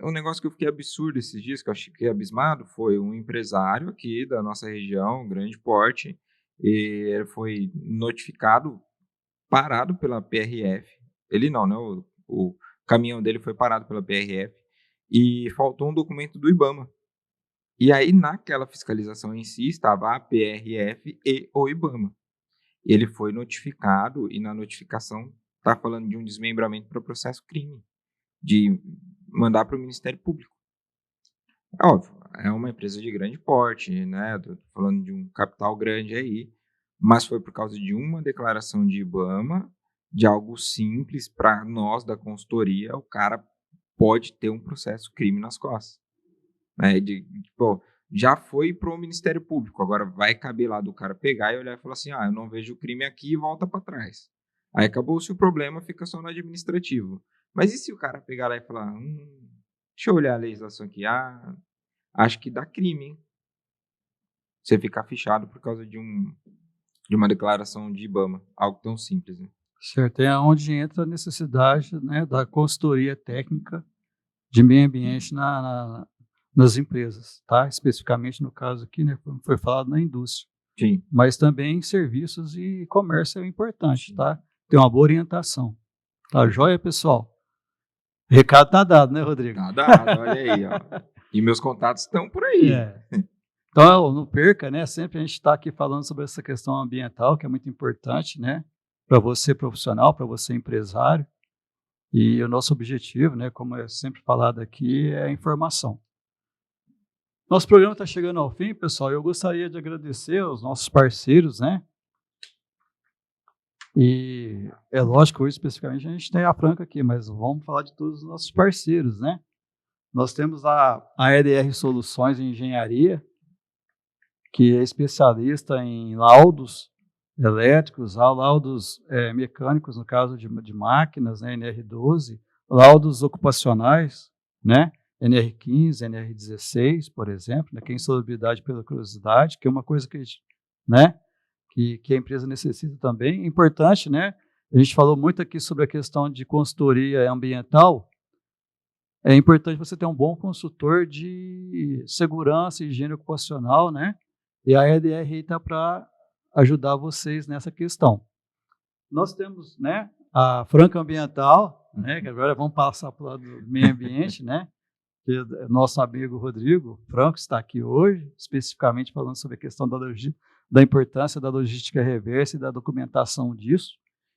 [SPEAKER 2] Um negócio que eu fiquei absurdo esses dias, que eu fiquei abismado, foi um empresário aqui da nossa região, grande porte, e ele foi notificado, parado pela PRF. Ele não, né? O caminhão dele foi parado pela PRF e faltou um documento do IBAMA. E aí, naquela fiscalização em si, estava a PRF e o IBAMA. Ele foi notificado e na notificação está falando de um desmembramento para processo crime, de mandar para o Ministério Público. É óbvio, é uma empresa de grande porte, né? Tô falando de um capital grande aí, mas foi por causa de uma declaração de IBAMA, de algo simples para nós da consultoria, o cara pode ter um processo crime nas costas. Né? Tipo, já foi para o Ministério Público, agora vai caber lá do cara pegar e olhar e falar assim, eu não vejo o crime aqui e volta para trás. Aí acabou-se o problema, fica só no administrativo. Mas e se o cara pegar lá e falar, deixa eu olhar a legislação aqui, acho que dá crime, hein? Você ficar fichado por causa de uma declaração de IBAMA, algo tão simples, né?
[SPEAKER 1] Certo, é onde entra a necessidade, né, da consultoria técnica de meio ambiente nas empresas, tá? Especificamente no caso aqui, né, como foi falado na indústria.
[SPEAKER 2] Sim.
[SPEAKER 1] Mas também serviços e comércio é importante, tá? Ter uma boa orientação. Tá joia, pessoal? Recado tá dado, né, Rodrigo?
[SPEAKER 2] Tá dado, olha aí, ó. E meus contatos estão por aí.
[SPEAKER 1] Então, não perca, né? Sempre a gente está aqui falando sobre essa questão ambiental, que é muito importante, né? Para você profissional, para você empresário. E o nosso objetivo, né, como é sempre falado aqui, é a informação. Nosso programa está chegando ao fim, pessoal. Eu gostaria de agradecer aos nossos parceiros, né? E é lógico, hoje especificamente a gente tem a Franca aqui, mas vamos falar de todos os nossos parceiros, né? Nós temos a EDR Soluções em Engenharia, que é especialista em laudos elétricos, laudos mecânicos, no caso de máquinas, né, NR12, laudos ocupacionais, né, NR15, NR16, por exemplo, né, que é insalubridade pela curiosidade, que é uma coisa que a gente, né, que a empresa necessita também. Importante, né, a gente falou muito aqui sobre a questão de consultoria ambiental. É importante você ter um bom consultor de segurança e higiene ocupacional, né, e a EDR está para ajudar vocês nessa questão. Nós temos, né, a Franca Ambiental, né, que agora vamos passar para o lado do meio ambiente, né, que nosso amigo Rodrigo Franco está aqui hoje, especificamente falando sobre a questão da importância da logística reversa e da documentação disso.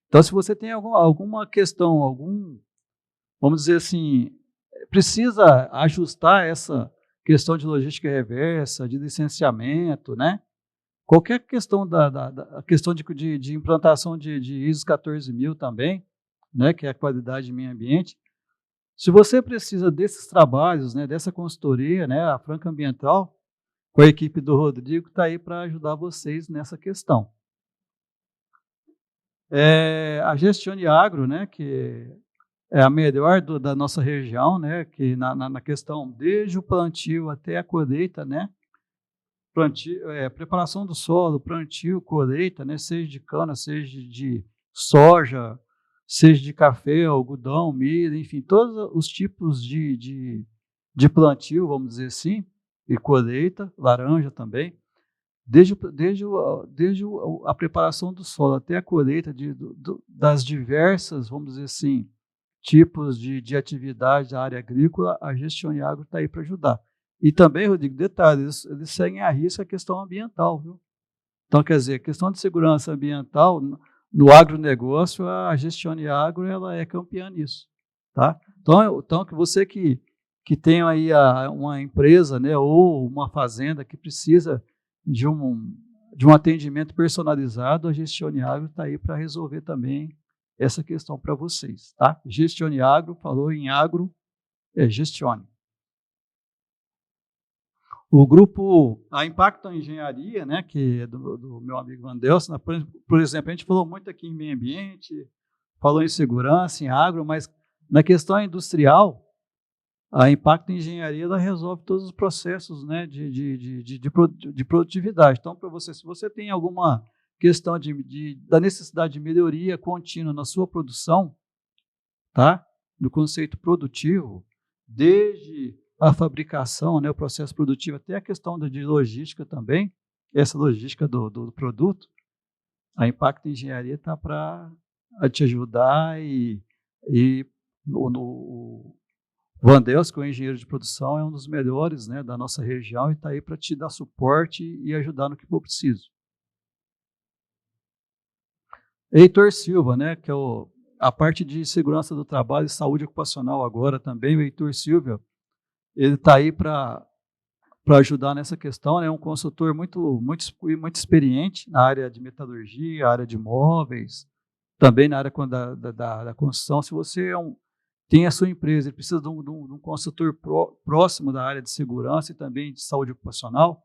[SPEAKER 1] Então, se você tem alguma questão, vamos dizer assim, precisa ajustar essa questão de logística reversa, de licenciamento, né? Qualquer questão da questão de implantação de ISO 14000 também, né, que é a qualidade de meio ambiente. Se você precisa desses trabalhos, né, dessa consultoria, né, a Franca Ambiental, com a equipe do Rodrigo, está aí para ajudar vocês nessa questão. A Gestione Agro, né, que é a melhor da nossa região, né, que na questão desde o plantio até a colheita, né, preparação do solo, plantio, colheita, né, seja de cana, seja de soja, seja de café, algodão, milho, enfim, todos os tipos de plantio, vamos dizer assim, e colheita, laranja também, desde a preparação do solo até a colheita das diversas, vamos dizer assim, tipos de atividade da área agrícola, a Gestione Agro está aí para ajudar. E também, Rodrigo, detalhe, eles seguem à risca a questão ambiental, viu? Então, quer dizer, a questão de segurança ambiental, no agronegócio, a Gestione Agro ela é campeã nisso, tá? Então que você que tem aí uma empresa, né, ou uma fazenda que precisa de um atendimento personalizado, a Gestione Agro está aí para resolver também essa questão para vocês, tá? Gestione Agro, falou em agro, Gestione. O grupo, a Impacto Engenharia, né, que é do meu amigo Vandelson, por exemplo, a gente falou muito aqui em meio ambiente, falou em segurança, em agro, mas na questão industrial, a Impacto Engenharia ela resolve todos os processos, né, de produtividade. Então, para você, se você tem alguma questão da necessidade de melhoria contínua na sua produção, tá? No conceito produtivo, desde a fabricação, né, o processo produtivo, até a questão de logística também, essa logística do produto, a Impacto Engenharia está para te ajudar e o Vandelson, que é o engenheiro de produção, é um dos melhores, né, da nossa região e está aí para te dar suporte e ajudar no que for preciso. Heitor Silva, né, que é a parte de segurança do trabalho e saúde ocupacional agora também, o Heitor Silva, ele está aí para ajudar nessa questão, né, é um consultor muito experiente na área de metalurgia, área de móveis, também na área da construção. Se você tem a sua empresa, ele precisa de um consultor próximo da área de segurança e também de saúde ocupacional,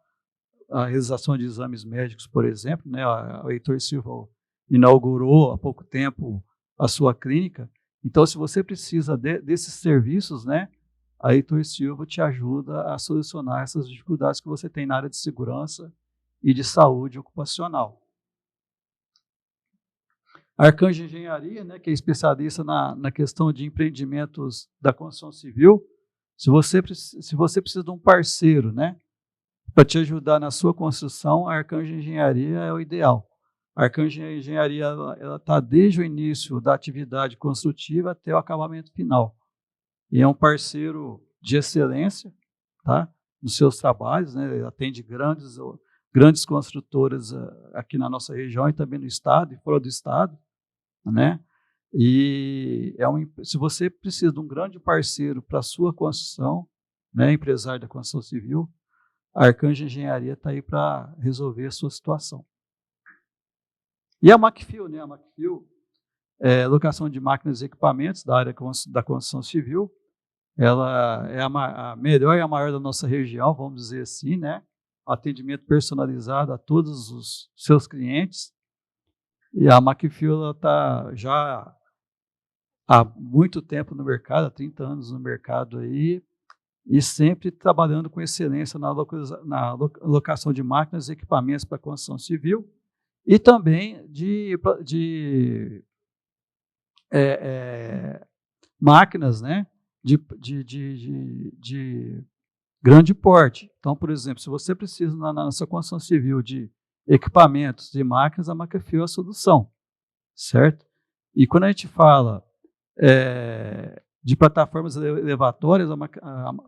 [SPEAKER 1] a realização de exames médicos, por exemplo, né, o Heitor Silva inaugurou há pouco tempo a sua clínica. Então, se você precisa desses serviços, né, a Heitor Silva te ajuda a solucionar essas dificuldades que você tem na área de segurança e de saúde ocupacional. A Arcanjo Engenharia, né, que é especialista na questão de empreendimentos da construção civil, se você precisa de um parceiro, né, para te ajudar na sua construção, a Arcanjo Engenharia é o ideal. A Arcanjo Engenharia ela está desde o início da atividade construtiva até o acabamento final. E é um parceiro de excelência, tá, nos seus trabalhos, né, ele atende grandes construtoras aqui na nossa região e também no estado e fora do estado, né? E se você precisa de um grande parceiro para a sua construção, né, empresário da construção civil, a Arcanjo Engenharia está aí para resolver a sua situação. E a Macfil, né? A Macfil é locação de máquinas e equipamentos da área da construção civil. Ela é a melhor e a maior da nossa região, vamos dizer assim, né? Atendimento personalizado a todos os seus clientes. E a Macfil está já há muito tempo no mercado, há 30 anos no mercado aí, e sempre trabalhando com excelência na locação de máquinas e equipamentos para a construção civil e também de máquinas, né, de grande porte. Então, por exemplo, se você precisa na sua construção civil de equipamentos e máquinas, a Macfil é a solução, certo? E quando a gente fala de plataformas elevatórias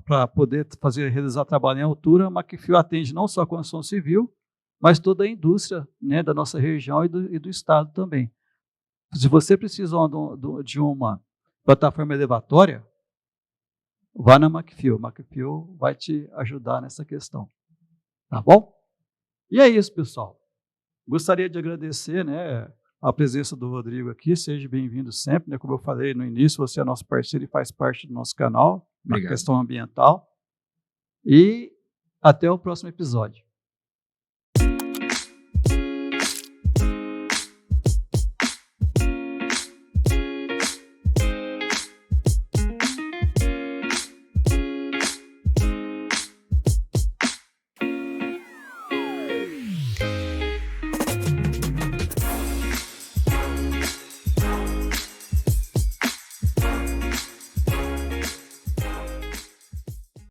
[SPEAKER 1] para poder realizar trabalho em altura, a Macfil atende não só a construção civil, mas toda a indústria, né, da nossa região e do estado também. Se você precisa de uma plataforma elevatória, vá na Macfil. Macfil vai te ajudar nessa questão. Tá bom? E é isso, pessoal. Gostaria de agradecer, né, a presença do Rodrigo aqui. Seja bem-vindo sempre, né? Como eu falei no início, você é nosso parceiro e faz parte do nosso canal na questão ambiental. E até o próximo episódio.